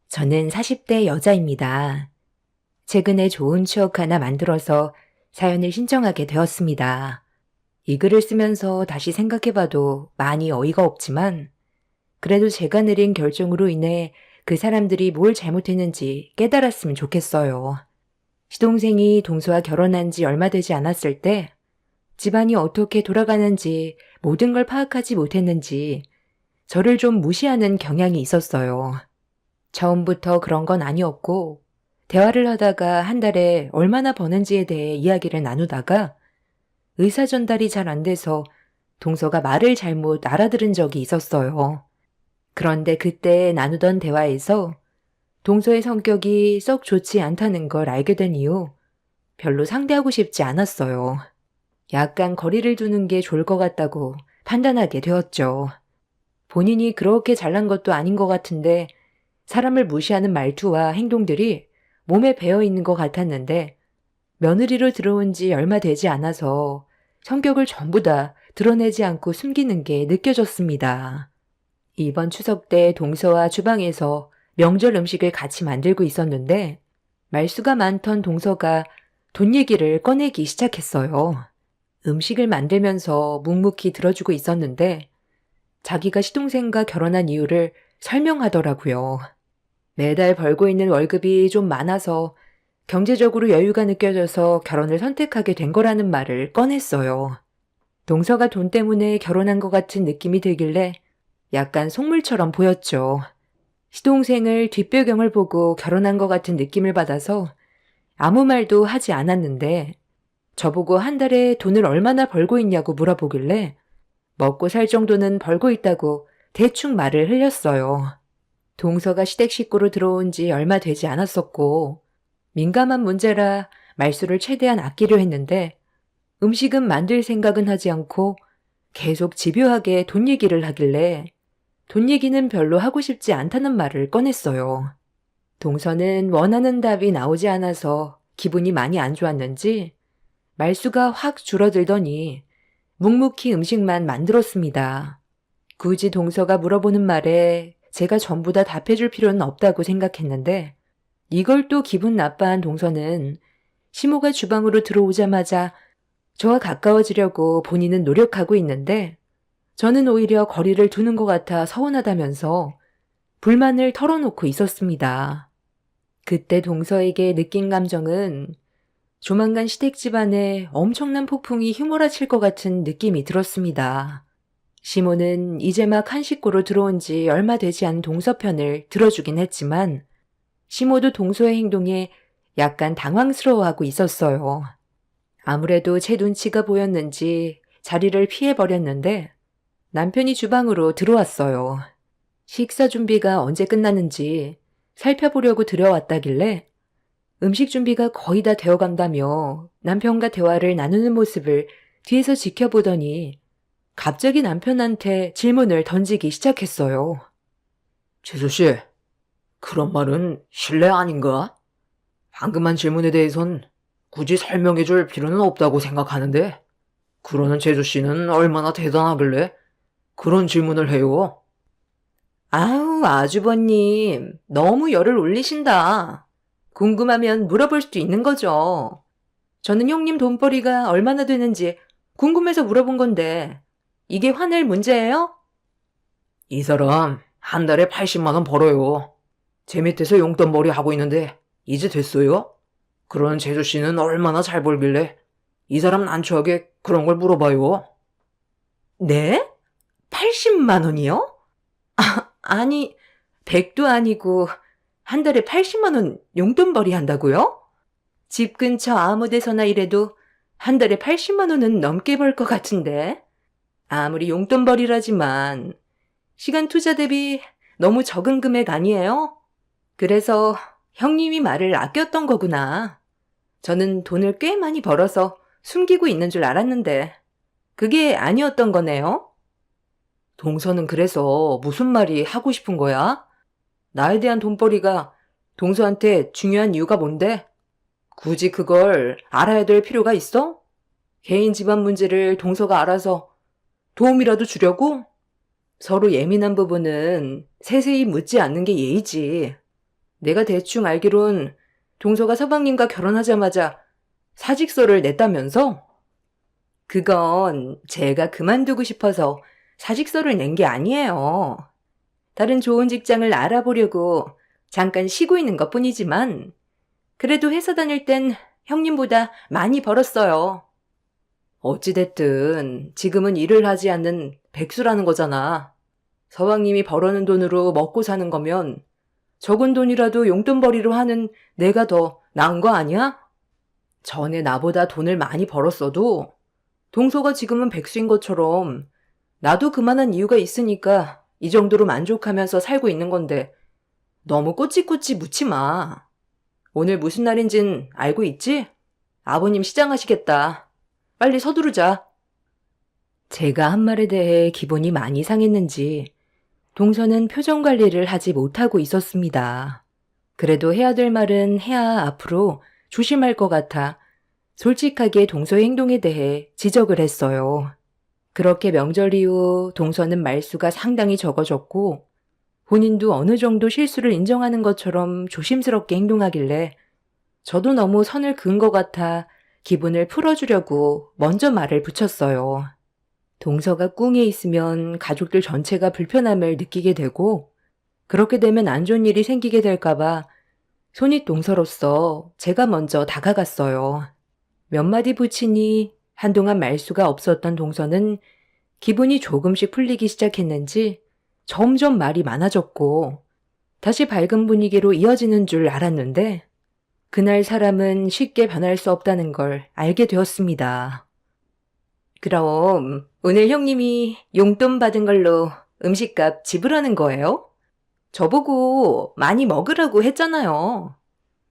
저는 40대 여자입니다. 최근에 좋은 추억 하나 만들어서 사연을 신청하게 되었습니다. 이 글을 쓰면서 다시 생각해봐도 많이 어이가 없지만 그래도 제가 내린 결정으로 인해 그 사람들이 뭘 잘못했는지 깨달았으면 좋겠어요. 시동생이 동서와 결혼한 지 얼마 되지 않았을 때 집안이 어떻게 돌아가는지 모든 걸 파악하지 못했는지 저를 좀 무시하는 경향이 있었어요. 처음부터 그런 건 아니었고 대화를 하다가 한 달에 얼마나 버는지에 대해 이야기를 나누다가 의사 전달이 잘 안 돼서 동서가 말을 잘못 알아들은 적이 있었어요. 그런데 그때 나누던 대화에서 동서의 성격이 썩 좋지 않다는 걸 알게 된 이후 별로 상대하고 싶지 않았어요. 약간 거리를 두는 게 좋을 것 같다고 판단하게 되었죠. 본인이 그렇게 잘난 것도 아닌 것 같은데 사람을 무시하는 말투와 행동들이 몸에 배어 있는 것 같았는데 며느리로 들어온 지 얼마 되지 않아서 성격을 전부 다 드러내지 않고 숨기는 게 느껴졌습니다. 이번 추석 때 동서와 주방에서 명절 음식을 같이 만들고 있었는데 말수가 많던 동서가 돈 얘기를 꺼내기 시작했어요. 음식을 만들면서 묵묵히 들어주고 있었는데 자기가 시동생과 결혼한 이유를 설명하더라고요. 매달 벌고 있는 월급이 좀 많아서 경제적으로 여유가 느껴져서 결혼을 선택하게 된 거라는 말을 꺼냈어요. 동서가 돈 때문에 결혼한 것 같은 느낌이 들길래 약간 속물처럼 보였죠. 시동생을 뒷배경을 보고 결혼한 것 같은 느낌을 받아서 아무 말도 하지 않았는데 저보고 한 달에 돈을 얼마나 벌고 있냐고 물어보길래 먹고 살 정도는 벌고 있다고 대충 말을 흘렸어요. 동서가 시댁 식구로 들어온 지 얼마 되지 않았었고 민감한 문제라 말수를 최대한 아끼려 했는데 음식은 만들 생각은 하지 않고 계속 집요하게 돈 얘기를 하길래 돈 얘기는 별로 하고 싶지 않다는 말을 꺼냈어요. 동서는 원하는 답이 나오지 않아서 기분이 많이 안 좋았는지 말수가 확 줄어들더니 묵묵히 음식만 만들었습니다. 굳이 동서가 물어보는 말에 제가 전부 다 답해줄 필요는 없다고 생각했는데 이걸 또 기분 나빠한 동서는 시모가 주방으로 들어오자마자 저와 가까워지려고 본인은 노력하고 있는데 저는 오히려 거리를 두는 것 같아 서운하다면서 불만을 털어놓고 있었습니다. 그때 동서에게 느낀 감정은 조만간 시댁 집안에 엄청난 폭풍이 휘몰아칠 것 같은 느낌이 들었습니다. 시모는 이제 막 한 식구로 들어온 지 얼마 되지 않은 동서 편을 들어주긴 했지만 시모도 동서의 행동에 약간 당황스러워하고 있었어요. 아무래도 제 눈치가 보였는지 자리를 피해버렸는데 남편이 주방으로 들어왔어요. 식사 준비가 언제 끝나는지 살펴보려고 들어왔다길래 음식 준비가 거의 다 되어간다며 남편과 대화를 나누는 모습을 뒤에서 지켜보더니 갑자기 남편한테 질문을 던지기 시작했어요. 재수씨, 그런 말은 실례 아닌가? 방금 한 질문에 대해선 굳이 설명해줄 필요는 없다고 생각하는데, 그러는 재수씨는 얼마나 대단하길래 그런 질문을 해요? 아우, 아주버님, 너무 열을 올리신다. 궁금하면 물어볼 수도 있는 거죠. 저는 형님 돈벌이가 얼마나 되는지 궁금해서 물어본 건데, 이게 화낼 문제예요? 이 사람 한 달에 80만 원 벌어요. 제 밑에서 용돈벌이 하고 있는데 이제 됐어요? 그러는 재수씨는 얼마나 잘 벌길래 이 사람 난처하게 그런 걸 물어봐요? 네? 80만 원이요? 아니, 100도 아니고 한 달에 80만 원 용돈벌이 한다고요? 집 근처 아무 데서나 일해도 한 달에 80만 원은 넘게 벌 것 같은데. 아무리 용돈벌이라지만 시간 투자 대비 너무 적은 금액 아니에요? 그래서 형님이 말을 아꼈던 거구나. 저는 돈을 꽤 많이 벌어서 숨기고 있는 줄 알았는데 그게 아니었던 거네요? 동서는 그래서 무슨 말이 하고 싶은 거야? 나에 대한 돈벌이가 동서한테 중요한 이유가 뭔데? 굳이 그걸 알아야 될 필요가 있어? 개인 집안 문제를 동서가 알아서 도움이라도 주려고? 서로 예민한 부분은 세세히 묻지 않는 게 예의지. 내가 대충 알기론 동서가 서방님과 결혼하자마자 사직서를 냈다면서? 그건 제가 그만두고 싶어서 사직서를 낸 게 아니에요. 다른 좋은 직장을 알아보려고 잠깐 쉬고 있는 것뿐이지만 그래도 회사 다닐 땐 형님보다 많이 벌었어요. 어찌됐든 지금은 일을 하지 않는 백수라는 거잖아. 서방님이 벌어는 돈으로 먹고 사는 거면 적은 돈이라도 용돈벌이로 하는 내가 더 나은 거 아니야? 전에 나보다 돈을 많이 벌었어도 동서가 지금은 백수인 것처럼 나도 그만한 이유가 있으니까 이 정도로 만족하면서 살고 있는 건데 너무 꼬치꼬치 묻지 마. 오늘 무슨 날인진 알고 있지? 아버님 시장하시겠다. 빨리 서두르자. 제가 한 말에 대해 기분이 많이 상했는지 동서는 표정 관리를 하지 못하고 있었습니다. 그래도 해야 될 말은 해야 앞으로 조심할 것 같아 솔직하게 동서의 행동에 대해 지적을 했어요. 그렇게 명절 이후 동서는 말수가 상당히 적어졌고 본인도 어느 정도 실수를 인정하는 것처럼 조심스럽게 행동하길래 저도 너무 선을 그은 것 같아 기분을 풀어주려고 먼저 말을 붙였어요. 동서가 꿍에 있으면 가족들 전체가 불편함을 느끼게 되고 그렇게 되면 안 좋은 일이 생기게 될까봐 손윗 동서로서 제가 먼저 다가갔어요. 몇 마디 붙이니 한동안 말수가 없었던 동서는 기분이 조금씩 풀리기 시작했는지 점점 말이 많아졌고 다시 밝은 분위기로 이어지는 줄 알았는데 그날 사람은 쉽게 변할 수 없다는 걸 알게 되었습니다. 그럼 오늘 형님이 용돈 받은 걸로 음식값 지불하는 거예요? 저보고 많이 먹으라고 했잖아요.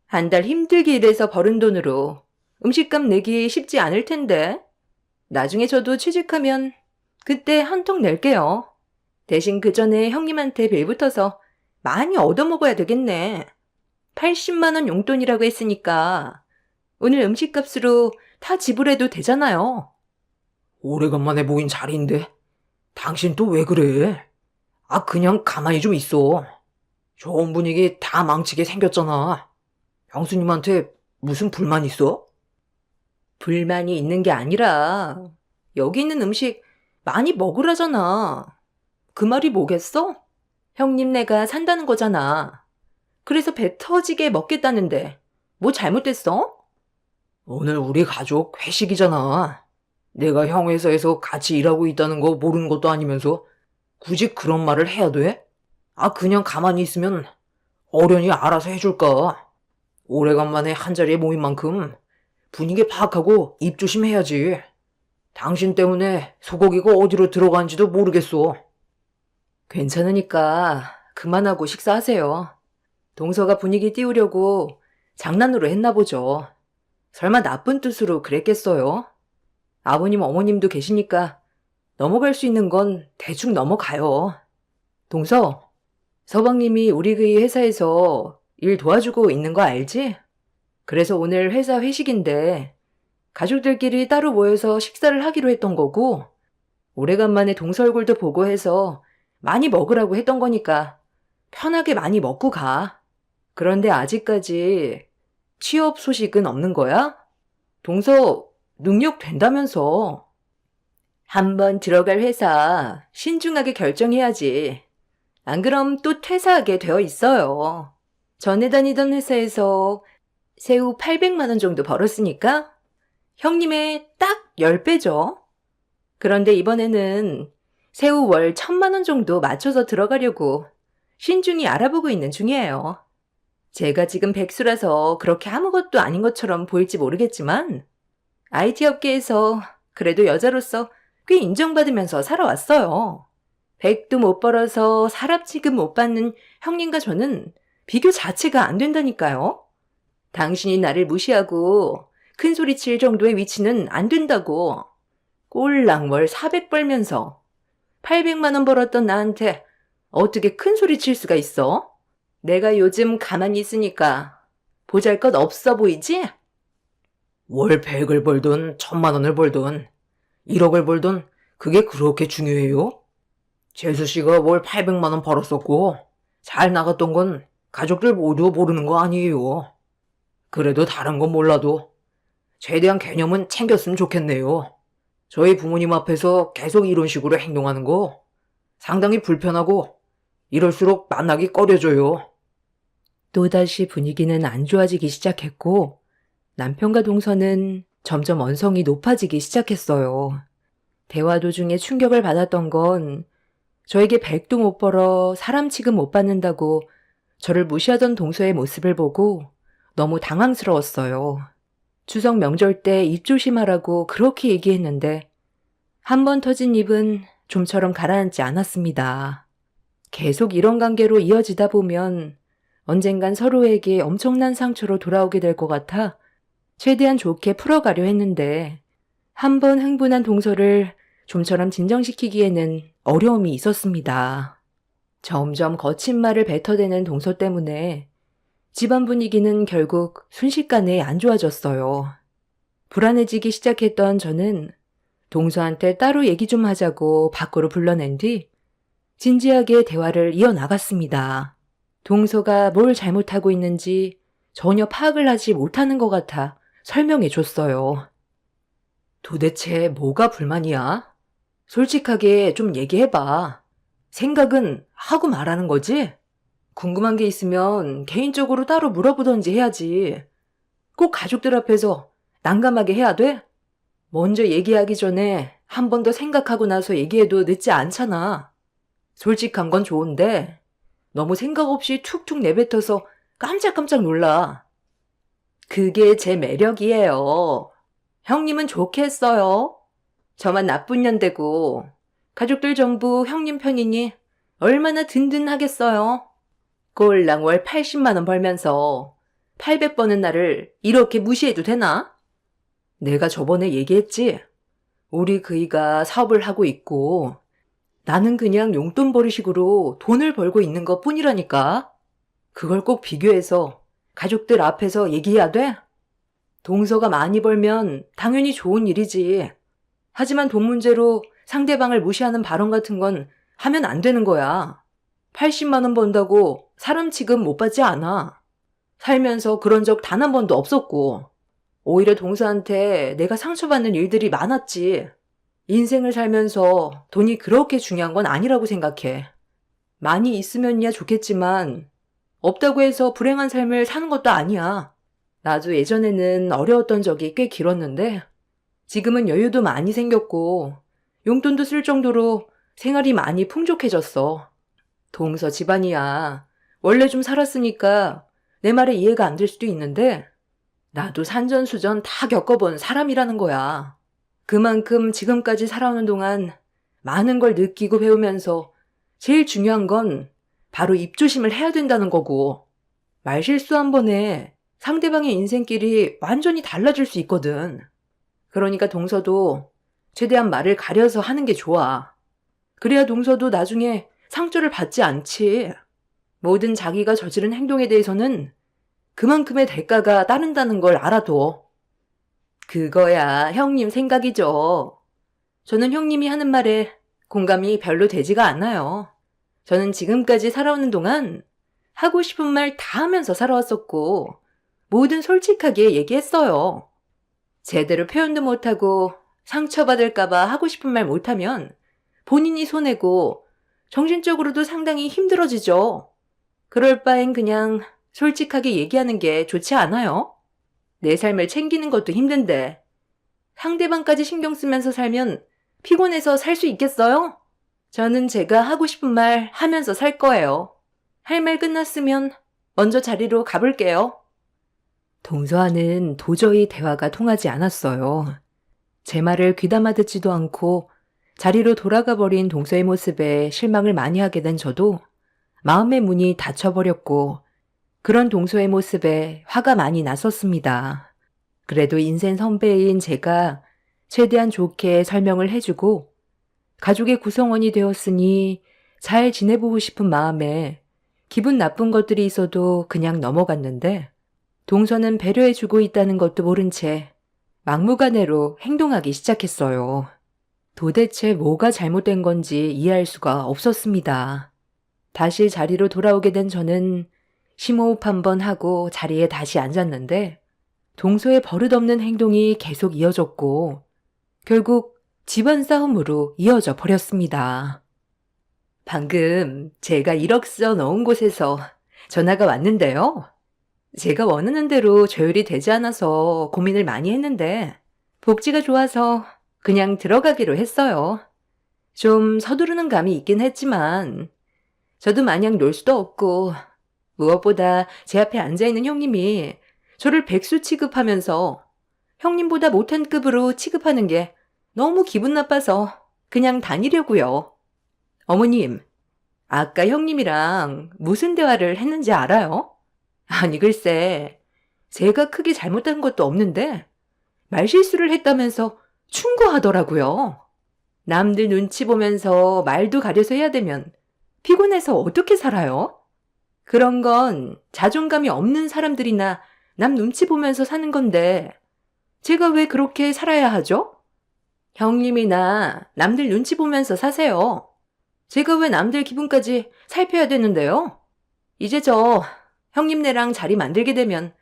한 달 힘들게 일해서 벌은 돈으로 음식값 내기 쉽지 않을 텐데. 나중에 저도 취직하면 그때 한 통 낼게요. 대신 그 전에 형님한테 빌붙어서 많이 얻어먹어야 되겠네. 80만 원 용돈이라고 했으니까 오늘 음식값으로 다 지불해도 되잖아요. 오래간만에 모인 자리인데 당신 또 왜 그래? 아, 그냥 가만히 좀 있어. 좋은 분위기 다 망치게 생겼잖아. 형수님한테 무슨 불만 있어? 불만이 있는 게 아니라 여기 있는 음식 많이 먹으라잖아. 그 말이 뭐겠어? 형님네가 산다는 거잖아. 그래서 배 터지게 먹겠다는데 뭐 잘못됐어? 오늘 우리 가족 회식이잖아. 내가 형 회사에서 같이 일하고 있다는 거 모르는 것도 아니면서 굳이 그런 말을 해야 돼? 아, 그냥 가만히 있으면 어련히 알아서 해줄까? 오래간만에 한자리에 모인 만큼 분위기 파악하고 입 조심해야지. 당신 때문에 소고기가 어디로 들어간지도 모르겠어. 괜찮으니까 그만하고 식사하세요. 동서가 분위기 띄우려고 장난으로 했나 보죠. 설마 나쁜 뜻으로 그랬겠어요? 아버님, 어머님도 계시니까 넘어갈 수 있는 건 대충 넘어가요. 동서, 서방님이 우리 그 회사에서 일 도와주고 있는 거 알지? 그래서 오늘 회사 회식인데 가족들끼리 따로 모여서 식사를 하기로 했던 거고, 오래간만에 동서 얼굴도 보고 해서 많이 먹으라고 했던 거니까 편하게 많이 먹고 가. 그런데 아직까지 취업 소식은 없는 거야? 동서 능력 된다면서. 한번 들어갈 회사 신중하게 결정해야지. 안 그럼 또 퇴사하게 되어 있어요. 전에 다니던 회사에서 세후 800만 원 정도 벌었으니까 형님의 딱 10배죠. 그런데 이번에는 세후 월 1000만 원 정도 맞춰서 들어가려고 신중히 알아보고 있는 중이에요. 제가 지금 백수라서 그렇게 아무것도 아닌 것처럼 보일지 모르겠지만 IT 업계에서 그래도 여자로서 꽤 인정받으면서 살아왔어요. 100도 못 벌어서 사람 취급 못 받는 형님과 저는 비교 자체가 안 된다니까요. 당신이 나를 무시하고 큰 소리 칠 정도의 위치는 안 된다고. 꼴랑 월 400 벌면서 800만 원 벌었던 나한테 어떻게 큰 소리 칠 수가 있어? 내가 요즘 가만히 있으니까 보잘것 없어 보이지? 월 100을 벌든 1000만 원을 벌든 1억을 벌든 그게 그렇게 중요해요? 재수 씨가 월 800만 원 벌었었고 잘 나갔던 건 가족들 모두 모르는 거 아니에요. 그래도 다른 건 몰라도 최대한 개념은 챙겼으면 좋겠네요. 저희 부모님 앞에서 계속 이런 식으로 행동하는 거 상당히 불편하고 이럴수록 만나기 꺼려져요. 또다시 분위기는 안 좋아지기 시작했고 남편과 동서는 점점 언성이 높아지기 시작했어요. 대화 도중에 충격을 받았던 건 저에게 100도 못 벌어 사람 취급 못 받는다고 저를 무시하던 동서의 모습을 보고 너무 당황스러웠어요. 추석 명절 때 입 조심하라고 그렇게 얘기했는데 한 번 터진 입은 좀처럼 가라앉지 않았습니다. 계속 이런 관계로 이어지다 보면 언젠간 서로에게 엄청난 상처로 돌아오게 될 것 같아 최대한 좋게 풀어가려 했는데 한 번 흥분한 동서를 좀처럼 진정시키기에는 어려움이 있었습니다. 점점 거친 말을 뱉어대는 동서 때문에 집안 분위기는 결국 순식간에 안 좋아졌어요. 불안해지기 시작했던 저는 동서한테 따로 얘기 좀 하자고 밖으로 불러낸 뒤 진지하게 대화를 이어나갔습니다. 동서가 뭘 잘못하고 있는지 전혀 파악을 하지 못하는 것 같아 설명해 줬어요. 도대체 뭐가 불만이야? 솔직하게 좀 얘기해봐. 생각은 하고 말하는 거지? 궁금한 게 있으면 개인적으로 따로 물어보던지 해야지. 꼭 가족들 앞에서 난감하게 해야 돼? 먼저 얘기하기 전에 한 번 더 생각하고 나서 얘기해도 늦지 않잖아. 솔직한 건 좋은데 너무 생각 없이 툭툭 내뱉어서 깜짝깜짝 놀라. 그게 제 매력이에요. 형님은 좋게 했어요. 저만 나쁜 년 되고 가족들 전부 형님 편이니 얼마나 든든하겠어요. 꼴랑 월 80만 원 벌면서 800 버는 나를 이렇게 무시해도 되나? 내가 저번에 얘기했지? 우리 그이가 사업을 하고 있고 나는 그냥 용돈벌이식으로 돈을 벌고 있는 것 뿐이라니까. 그걸 꼭 비교해서 가족들 앞에서 얘기해야 돼? 동서가 많이 벌면 당연히 좋은 일이지. 하지만 돈 문제로 상대방을 무시하는 발언 같은 건 하면 안 되는 거야. 80만 원 번다고 사람 취급 못 받지 않아. 살면서 그런 적 단 한 번도 없었고, 오히려 동서한테 내가 상처받는 일들이 많았지. 인생을 살면서 돈이 그렇게 중요한 건 아니라고 생각해. 많이 있으면야 좋겠지만 없다고 해서 불행한 삶을 사는 것도 아니야. 나도 예전에는 어려웠던 적이 꽤 길었는데 지금은 여유도 많이 생겼고 용돈도 쓸 정도로 생활이 많이 풍족해졌어. 동서 집안이야. 원래 좀 살았으니까 내 말에 이해가 안 될 수도 있는데 나도 산전수전 다 겪어본 사람이라는 거야. 그만큼 지금까지 살아오는 동안 많은 걸 느끼고 배우면서 제일 중요한 건 바로 입조심을 해야 된다는 거고, 말실수 한 번에 상대방의 인생길이 완전히 달라질 수 있거든. 그러니까 동서도 최대한 말을 가려서 하는 게 좋아. 그래야 동서도 나중에 상처를 받지 않지. 모든 자기가 저지른 행동에 대해서는 그만큼의 대가가 따른다는 걸 알아둬. 그거야 형님 생각이죠. 저는 형님이 하는 말에 공감이 별로 되지가 않아요. 저는 지금까지 살아오는 동안 하고 싶은 말 다 하면서 살아왔었고 뭐든 솔직하게 얘기했어요. 제대로 표현도 못하고 상처받을까봐 하고 싶은 말 못하면 본인이 손해고 정신적으로도 상당히 힘들어지죠. 그럴 바엔 그냥 솔직하게 얘기하는 게 좋지 않아요? 내 삶을 챙기는 것도 힘든데 상대방까지 신경 쓰면서 살면 피곤해서 살 수 있겠어요? 저는 제가 하고 싶은 말 하면서 살 거예요. 할 말 끝났으면 먼저 자리로 가볼게요. 동서와는 도저히 대화가 통하지 않았어요. 제 말을 귀담아 듣지도 않고 자리로 돌아가 버린 동서의 모습에 실망을 많이 하게 된 저도 마음의 문이 닫혀버렸고 그런 동서의 모습에 화가 많이 났었습니다. 그래도 인생 선배인 제가 최대한 좋게 설명을 해주고 가족의 구성원이 되었으니 잘 지내보고 싶은 마음에 기분 나쁜 것들이 있어도 그냥 넘어갔는데 동서는 배려해주고 있다는 것도 모른 채 막무가내로 행동하기 시작했어요. 도대체 뭐가 잘못된 건지 이해할 수가 없었습니다. 다시 자리로 돌아오게 된 저는 심호흡 한번 하고 자리에 다시 앉았는데 동서의 버릇없는 행동이 계속 이어졌고 결국 집안 싸움으로 이어져 버렸습니다. 방금 제가 1억 써 넣은 곳에서 전화가 왔는데요. 제가 원하는 대로 조율이 되지 않아서 고민을 많이 했는데 복지가 좋아서 그냥 들어가기로 했어요. 좀 서두르는 감이 있긴 했지만 저도 마냥 놀 수도 없고 무엇보다 제 앞에 앉아있는 형님이 저를 백수 취급하면서 형님보다 못한 급으로 취급하는 게 너무 기분 나빠서 그냥 다니려고요. 어머님, 아까 형님이랑 무슨 대화를 했는지 알아요? 아니 글쎄, 제가 크게 잘못한 것도 없는데 말실수를 했다면서 충고하더라고요. 남들 눈치 보면서 말도 가려서 해야 되면 피곤해서 어떻게 살아요? 그런 건 자존감이 없는 사람들이나 남 눈치 보면서 사는 건데 제가 왜 그렇게 살아야 하죠? 형님이나 남들 눈치 보면서 사세요. 제가 왜 남들 기분까지 살펴야 되는데요? 이제 저 형님네랑 자리 만들게 되면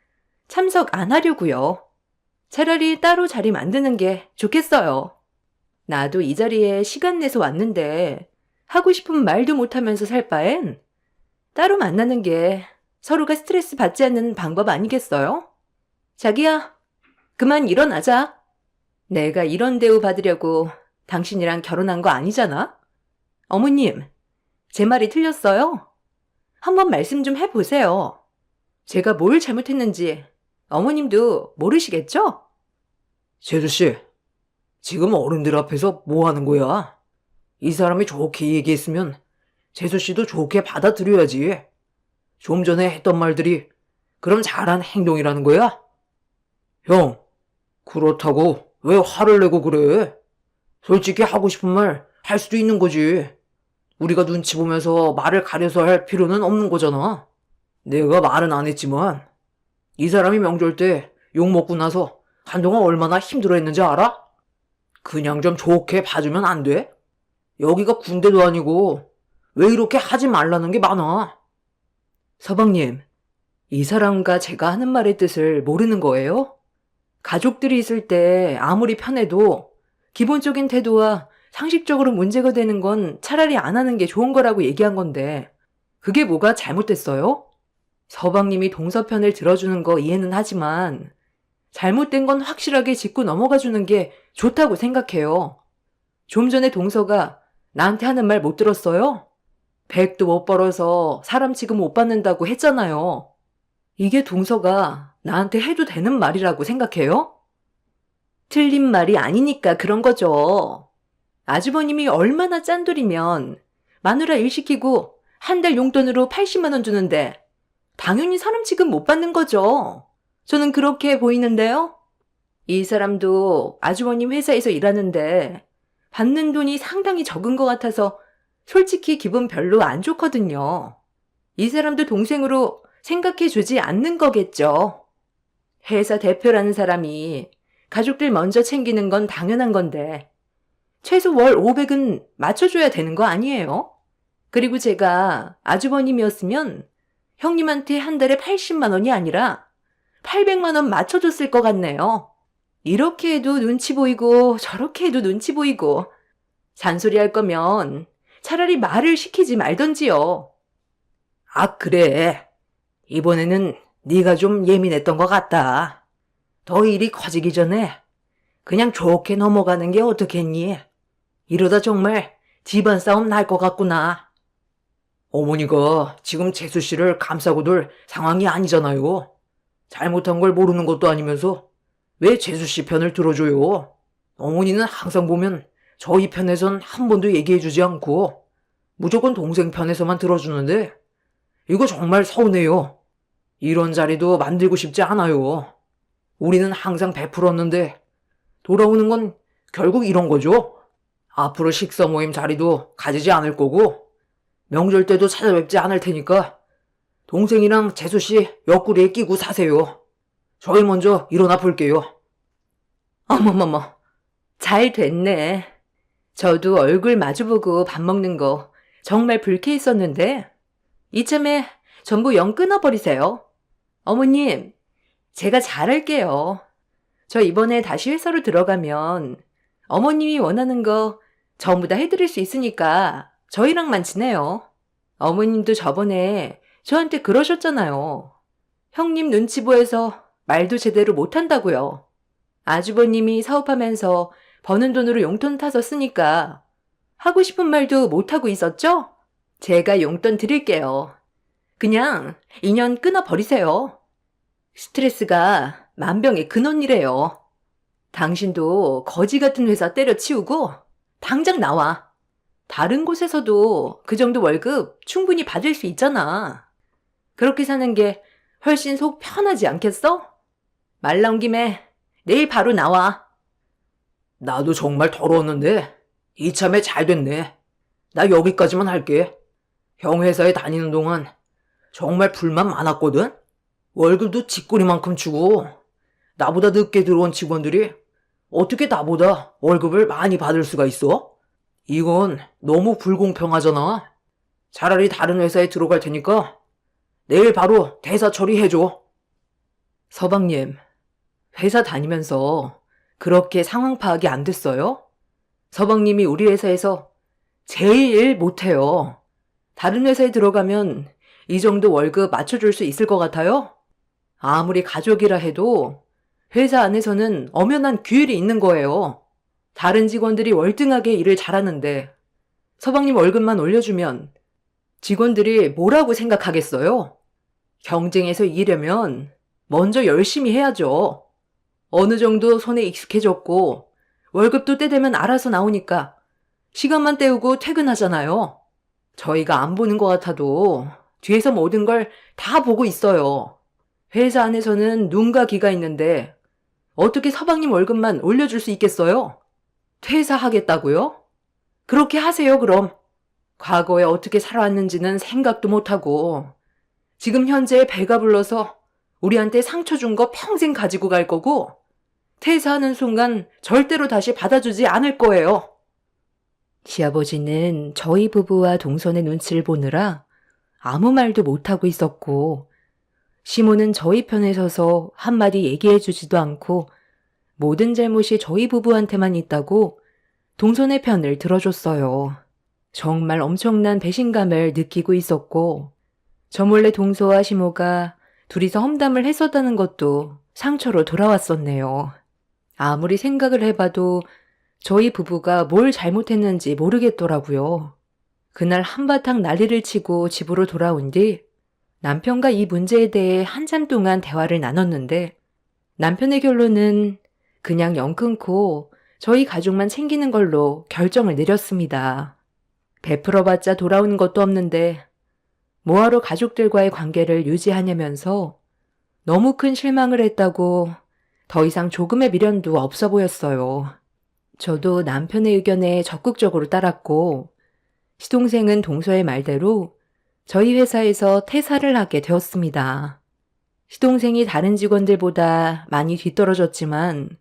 참석 안 하려고요. 차라리 따로 자리 만드는 게 좋겠어요. 나도 이 자리에 시간 내서 왔는데 하고 싶은 말도 못하면서 살 바엔 따로 만나는 게 서로가 스트레스 받지 않는 방법 아니겠어요? 자기야, 그만 일어나자. 내가 이런 대우 받으려고 당신이랑 결혼한 거 아니잖아? 어머님, 제 말이 틀렸어요? 한번 말씀 좀 해보세요. 제가 뭘 잘못했는지 어머님도 모르시겠죠? 제주씨, 지금 어른들 앞에서 뭐 하는 거야? 이 사람이 좋게 얘기했으면 재수 씨도 좋게 받아들여야지. 좀 전에 했던 말들이 그럼 잘한 행동이라는 거야? 형, 그렇다고 왜 화를 내고 그래? 솔직히 하고 싶은 말 할 수도 있는 거지. 우리가 눈치 보면서 말을 가려서 할 필요는 없는 거잖아. 내가 말은 안 했지만 이 사람이 명절 때 욕 먹고 나서 한동안 얼마나 힘들어했는지 알아? 그냥 좀 좋게 봐주면 안 돼? 여기가 군대도 아니고 왜 이렇게 하지 말라는 게 많아? 서방님, 이 사람과 제가 하는 말의 뜻을 모르는 거예요? 가족들이 있을 때 아무리 편해도 기본적인 태도와 상식적으로 문제가 되는 건 차라리 안 하는 게 좋은 거라고 얘기한 건데, 그게 뭐가 잘못됐어요? 서방님이 동서편을 들어주는 거 이해는 하지만, 잘못된 건 확실하게 짚고 넘어가 주는 게 좋다고 생각해요. 좀 전에 동서가 나한테 하는 말 못 들었어요? 백도 못 벌어서 사람 취급 못 받는다고 했잖아요. 이게 동서가 나한테 해도 되는 말이라고 생각해요? 틀린 말이 아니니까 그런 거죠. 아주버님이 얼마나 짠돌이면 마누라 일 시키고 한 달 용돈으로 80만 원 주는데 당연히 사람 취급 못 받는 거죠. 저는 그렇게 보이는데요. 이 사람도 아주버님 회사에서 일하는데 받는 돈이 상당히 적은 것 같아서 솔직히 기분 별로 안 좋거든요. 이 사람도 동생으로 생각해 주지 않는 거겠죠. 회사 대표라는 사람이 가족들 먼저 챙기는 건 당연한 건데 최소 월 500은 맞춰줘야 되는 거 아니에요? 그리고 제가 아주버님이었으면 형님한테 한 달에 80만 원이 아니라 800만 원 맞춰줬을 것 같네요. 이렇게 해도 눈치 보이고 저렇게 해도 눈치 보이고 잔소리 할 거면 차라리 말을 시키지 말던지요. 아, 그래. 이번에는 네가 좀 예민했던 것 같다. 더 일이 커지기 전에 그냥 좋게 넘어가는 게 어떻겠니? 이러다 정말 집안 싸움 날 것 같구나. 어머니가 지금 재수 씨를 감싸고 둘 상황이 아니잖아요. 잘못한 걸 모르는 것도 아니면서 왜 재수 씨 편을 들어줘요? 어머니는 항상 보면 저희 편에선 한 번도 얘기해주지 않고 무조건 동생 편에서만 들어주는데 이거 정말 서운해요. 이런 자리도 만들고 싶지 않아요. 우리는 항상 베풀었는데 돌아오는 건 결국 이런 거죠. 앞으로 식사 모임 자리도 가지지 않을 거고 명절 때도 찾아뵙지 않을 테니까 동생이랑 재수씨 옆구리에 끼고 사세요. 저희 먼저 일어나 볼게요. 어머머머, 잘 됐네. 저도 얼굴 마주보고 밥 먹는 거 정말 불쾌했었는데 이참에 전부 영 끊어버리세요. 어머님, 제가 잘할게요. 저 이번에 다시 회사로 들어가면 어머님이 원하는 거 전부 다 해드릴 수 있으니까 저희랑만 지내요. 어머님도 저번에 저한테 그러셨잖아요. 형님 눈치 보여서 말도 제대로 못한다고요. 아주버님이 사업하면서 버는 돈으로 용돈 타서 쓰니까 하고 싶은 말도 못하고 있었죠? 제가 용돈 드릴게요. 그냥 인연 끊어버리세요. 스트레스가 만병의 근원이래요. 당신도 거지 같은 회사 때려치우고 당장 나와. 다른 곳에서도 그 정도 월급 충분히 받을 수 있잖아. 그렇게 사는 게 훨씬 속 편하지 않겠어? 말 나온 김에 내일 바로 나와. 나도 정말 더러웠는데 이참에 잘 됐네. 나 여기까지만 할게. 형 회사에 다니는 동안 정말 불만 많았거든? 월급도 쥐꼬리만큼 주고 나보다 늦게 들어온 직원들이 어떻게 나보다 월급을 많이 받을 수가 있어? 이건 너무 불공평하잖아. 차라리 다른 회사에 들어갈 테니까 내일 바로 대사 처리해줘. 서방님, 회사 다니면서 그렇게 상황 파악이 안 됐어요? 서방님이 우리 회사에서 제일 일 못해요. 다른 회사에 들어가면 이 정도 월급 맞춰줄 수 있을 것 같아요? 아무리 가족이라 해도 회사 안에서는 엄연한 규율이 있는 거예요. 다른 직원들이 월등하게 일을 잘하는데 서방님 월급만 올려주면 직원들이 뭐라고 생각하겠어요? 경쟁에서 이기려면 먼저 열심히 해야죠. 어느 정도 손에 익숙해졌고 월급도 때 되면 알아서 나오니까 시간만 때우고 퇴근하잖아요. 저희가 안 보는 것 같아도 뒤에서 모든 걸 다 보고 있어요. 회사 안에서는 눈과 귀가 있는데 어떻게 서방님 월급만 올려줄 수 있겠어요? 퇴사하겠다고요? 그렇게 하세요, 그럼. 과거에 어떻게 살아왔는지는 생각도 못하고 지금 현재 배가 불러서 우리한테 상처 준 거 평생 가지고 갈 거고 퇴사하는 순간 절대로 다시 받아주지 않을 거예요. 시아버지는 저희 부부와 동선의 눈치를 보느라 아무 말도 못하고 있었고 시모는 저희 편에 서서 한마디 얘기해 주지도 않고 모든 잘못이 저희 부부한테만 있다고 동선의 편을 들어줬어요. 정말 엄청난 배신감을 느끼고 있었고 저 몰래 동서와 시모가 둘이서 험담을 했었다는 것도 상처로 돌아왔었네요. 아무리 생각을 해봐도 저희 부부가 뭘 잘못했는지 모르겠더라고요. 그날 한바탕 난리를 치고 집으로 돌아온 뒤 남편과 이 문제에 대해 한참 동안 대화를 나눴는데 남편의 결론은 그냥 영 끊고 저희 가족만 챙기는 걸로 결정을 내렸습니다. 베풀어봤자 돌아오는 것도 없는데 뭐하러 가족들과의 관계를 유지하냐면서 너무 큰 실망을 했다고 더 이상 조금의 미련도 없어 보였어요. 저도 남편의 의견에 적극적으로 따랐고 시동생은 동서의 말대로 저희 회사에서 퇴사를 하게 되었습니다. 시동생이 다른 직원들보다 많이 뒤떨어졌지만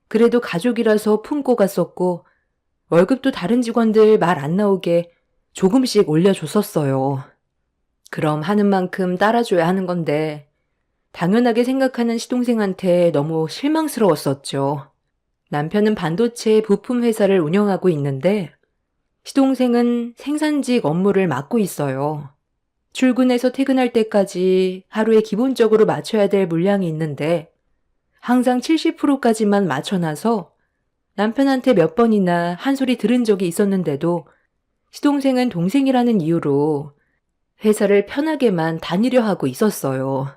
그래도 가족이라서 품고 갔었고 월급도 다른 직원들 말 안 나오게 조금씩 올려줬었어요. 그럼 하는 만큼 따라줘야 하는 건데 당연하게 생각하는 시동생한테 너무 실망스러웠었죠. 남편은 반도체 부품 회사를 운영하고 있는데 시동생은 생산직 업무를 맡고 있어요. 출근해서 퇴근할 때까지 하루에 기본적으로 맞춰야 될 물량이 있는데 항상 70%까지만 맞춰놔서 남편한테 몇 번이나 한 소리 들은 적이 있었는데도 시동생은 동생이라는 이유로 회사를 편하게만 다니려 하고 있었어요.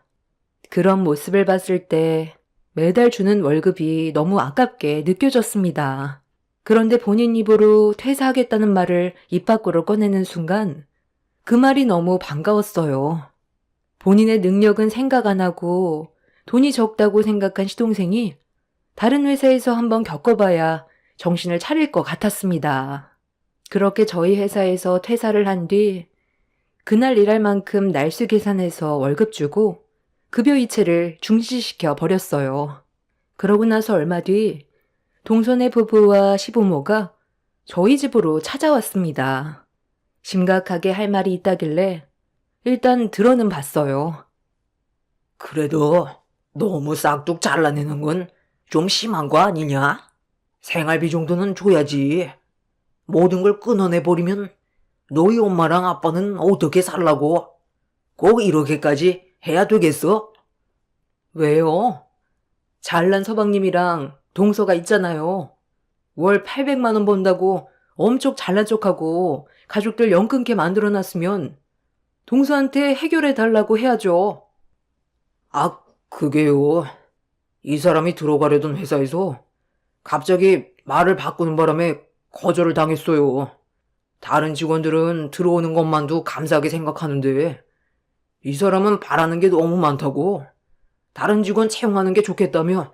그런 모습을 봤을 때 매달 주는 월급이 너무 아깝게 느껴졌습니다. 그런데 본인 입으로 퇴사하겠다는 말을 입 밖으로 꺼내는 순간 그 말이 너무 반가웠어요. 본인의 능력은 생각 안 하고 돈이 적다고 생각한 시동생이 다른 회사에서 한번 겪어봐야 정신을 차릴 것 같았습니다. 그렇게 저희 회사에서 퇴사를 한 뒤 그날 일할 만큼 날수 계산해서 월급 주고 급여 이체를 중지시켜 버렸어요. 그러고 나서 얼마 뒤 동선의 부부와 시부모가 저희 집으로 찾아왔습니다. 심각하게 할 말이 있다길래 일단 들어는 봤어요. 그래도 너무 싹둑 잘라내는 건 좀 심한 거 아니냐? 생활비 정도는 줘야지. 모든 걸 끊어내버리면 너희 엄마랑 아빠는 어떻게 살라고? 꼭 이렇게까지 해야 되겠어? 왜요? 잘난 서방님이랑 동서가 있잖아요. 월 800만 원 번다고 엄청 잘난 척하고 가족들 연 끊게 만들어놨으면 동서한테 해결해 달라고 해야죠. 아, 그게요. 이 사람이 들어가려던 회사에서 갑자기 말을 바꾸는 바람에 거절을 당했어요. 다른 직원들은 들어오는 것만도 감사하게 생각하는데 이 사람은 바라는 게 너무 많다고 다른 직원 채용하는 게 좋겠다며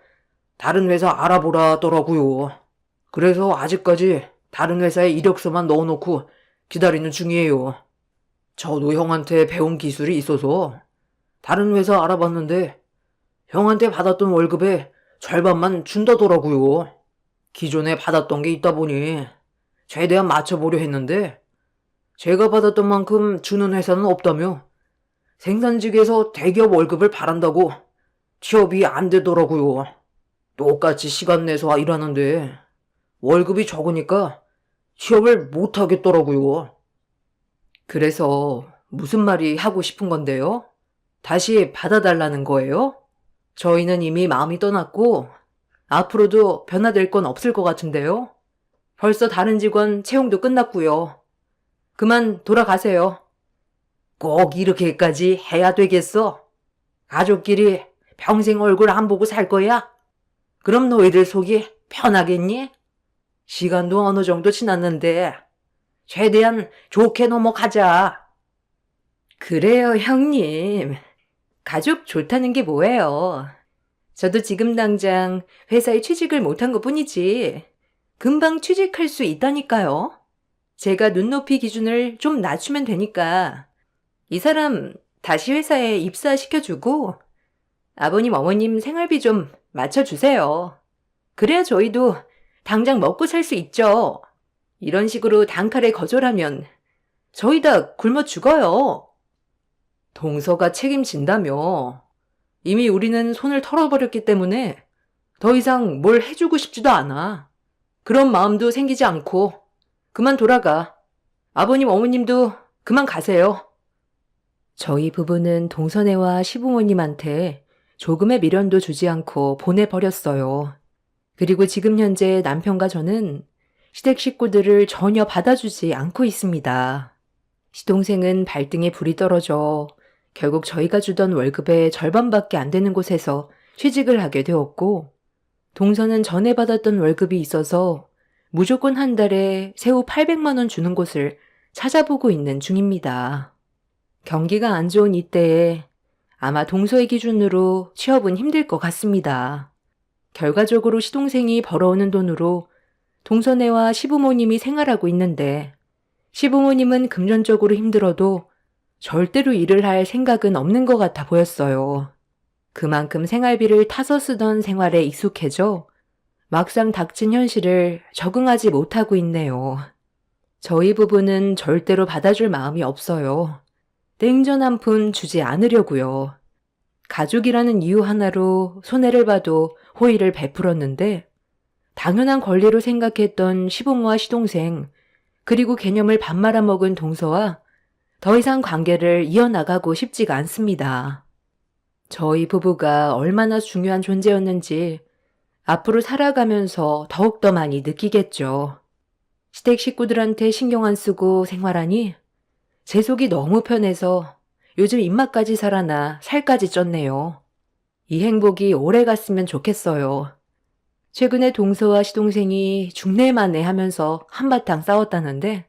다른 회사 알아보라 하더라고요. 그래서 아직까지 다른 회사에 이력서만 넣어놓고 기다리는 중이에요. 저도 형한테 배운 기술이 있어서 다른 회사 알아봤는데 형한테 받았던 월급의 절반만 준다더라고요. 기존에 받았던 게 있다 보니 최대한 맞춰보려 했는데 제가 받았던 만큼 주는 회사는 없다며 생산직에서 대기업 월급을 바란다고 취업이 안 되더라고요. 똑같이 시간 내서 일하는데 월급이 적으니까 취업을 못 하겠더라고요. 그래서 무슨 말이 하고 싶은 건데요? 다시 받아달라는 거예요? 저희는 이미 마음이 떠났고 앞으로도 변화될 건 없을 것 같은데요? 벌써 다른 직원 채용도 끝났고요. 그만 돌아가세요. 꼭 이렇게까지 해야 되겠어? 가족끼리 평생 얼굴 안 보고 살 거야? 그럼 너희들 속이 편하겠니? 시간도 어느 정도 지났는데 최대한 좋게 넘어가자. 그래요, 형님. 가족 좋다는 게 뭐예요? 저도 지금 당장 회사에 취직을 못한 것뿐이지. 금방 취직할 수 있다니까요. 제가 눈높이 기준을 좀 낮추면 되니까 이 사람 다시 회사에 입사시켜주고 아버님, 어머님 생활비 좀 맞춰주세요. 그래야 저희도 당장 먹고 살 수 있죠. 이런 식으로 단칼에 거절하면 저희 다 굶어 죽어요. 동서가 책임진다며. 이미 우리는 손을 털어버렸기 때문에 더 이상 뭘 해주고 싶지도 않아. 그런 마음도 생기지 않고 그만 돌아가. 아버님, 어머님도 그만 가세요. 저희 부부는 동서네와 시부모님한테 조금의 미련도 주지 않고 보내버렸어요. 그리고 지금 현재 남편과 저는 시댁 식구들을 전혀 받아주지 않고 있습니다. 시동생은 발등에 불이 떨어져 결국 저희가 주던 월급의 절반밖에 안 되는 곳에서 취직을 하게 되었고, 동서는 전에 받았던 월급이 있어서 무조건 한 달에 세후 800만 원 주는 곳을 찾아보고 있는 중입니다. 경기가 안 좋은 이때에 아마 동서의 기준으로 취업은 힘들 것 같습니다. 결과적으로 시동생이 벌어오는 돈으로 동서네와 시부모님이 생활하고 있는데, 시부모님은 금전적으로 힘들어도 절대로 일을 할 생각은 없는 것 같아 보였어요. 그만큼 생활비를 타서 쓰던 생활에 익숙해져 막상 닥친 현실을 적응하지 못하고 있네요. 저희 부부는 절대로 받아줄 마음이 없어요. 냉전 한 푼 주지 않으려고요. 가족이라는 이유 하나로 손해를 봐도 호의를 베풀었는데, 당연한 권리로 생각했던 시부모와 시동생, 그리고 개념을 밥 말아먹은 동서와 더 이상 관계를 이어나가고 싶지가 않습니다. 저희 부부가 얼마나 중요한 존재였는지 앞으로 살아가면서 더욱더 많이 느끼겠죠. 시댁 식구들한테 신경 안 쓰고 생활하니 제 속이 너무 편해서 요즘 입맛까지 살아나 살까지 쪘네요. 이 행복이 오래 갔으면 좋겠어요. 최근에 동서와 시동생이 중내만내 하면서 한바탕 싸웠다는데,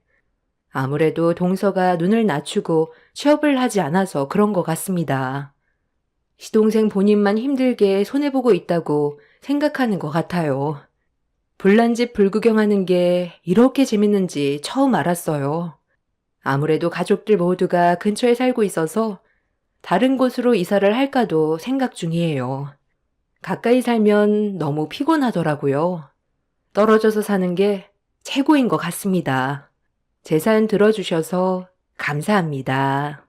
아무래도 동서가 눈을 낮추고 취업을 하지 않아서 그런 것 같습니다. 시동생 본인만 힘들게 손해보고 있다고 생각하는 것 같아요. 불난집 불구경하는 게 이렇게 재밌는지 처음 알았어요. 아무래도 가족들 모두가 근처에 살고 있어서 다른 곳으로 이사를 할까도 생각 중이에요. 가까이 살면 너무 피곤하더라고요. 떨어져서 사는 게 최고인 것 같습니다. 제 사연 들어주셔서 감사합니다.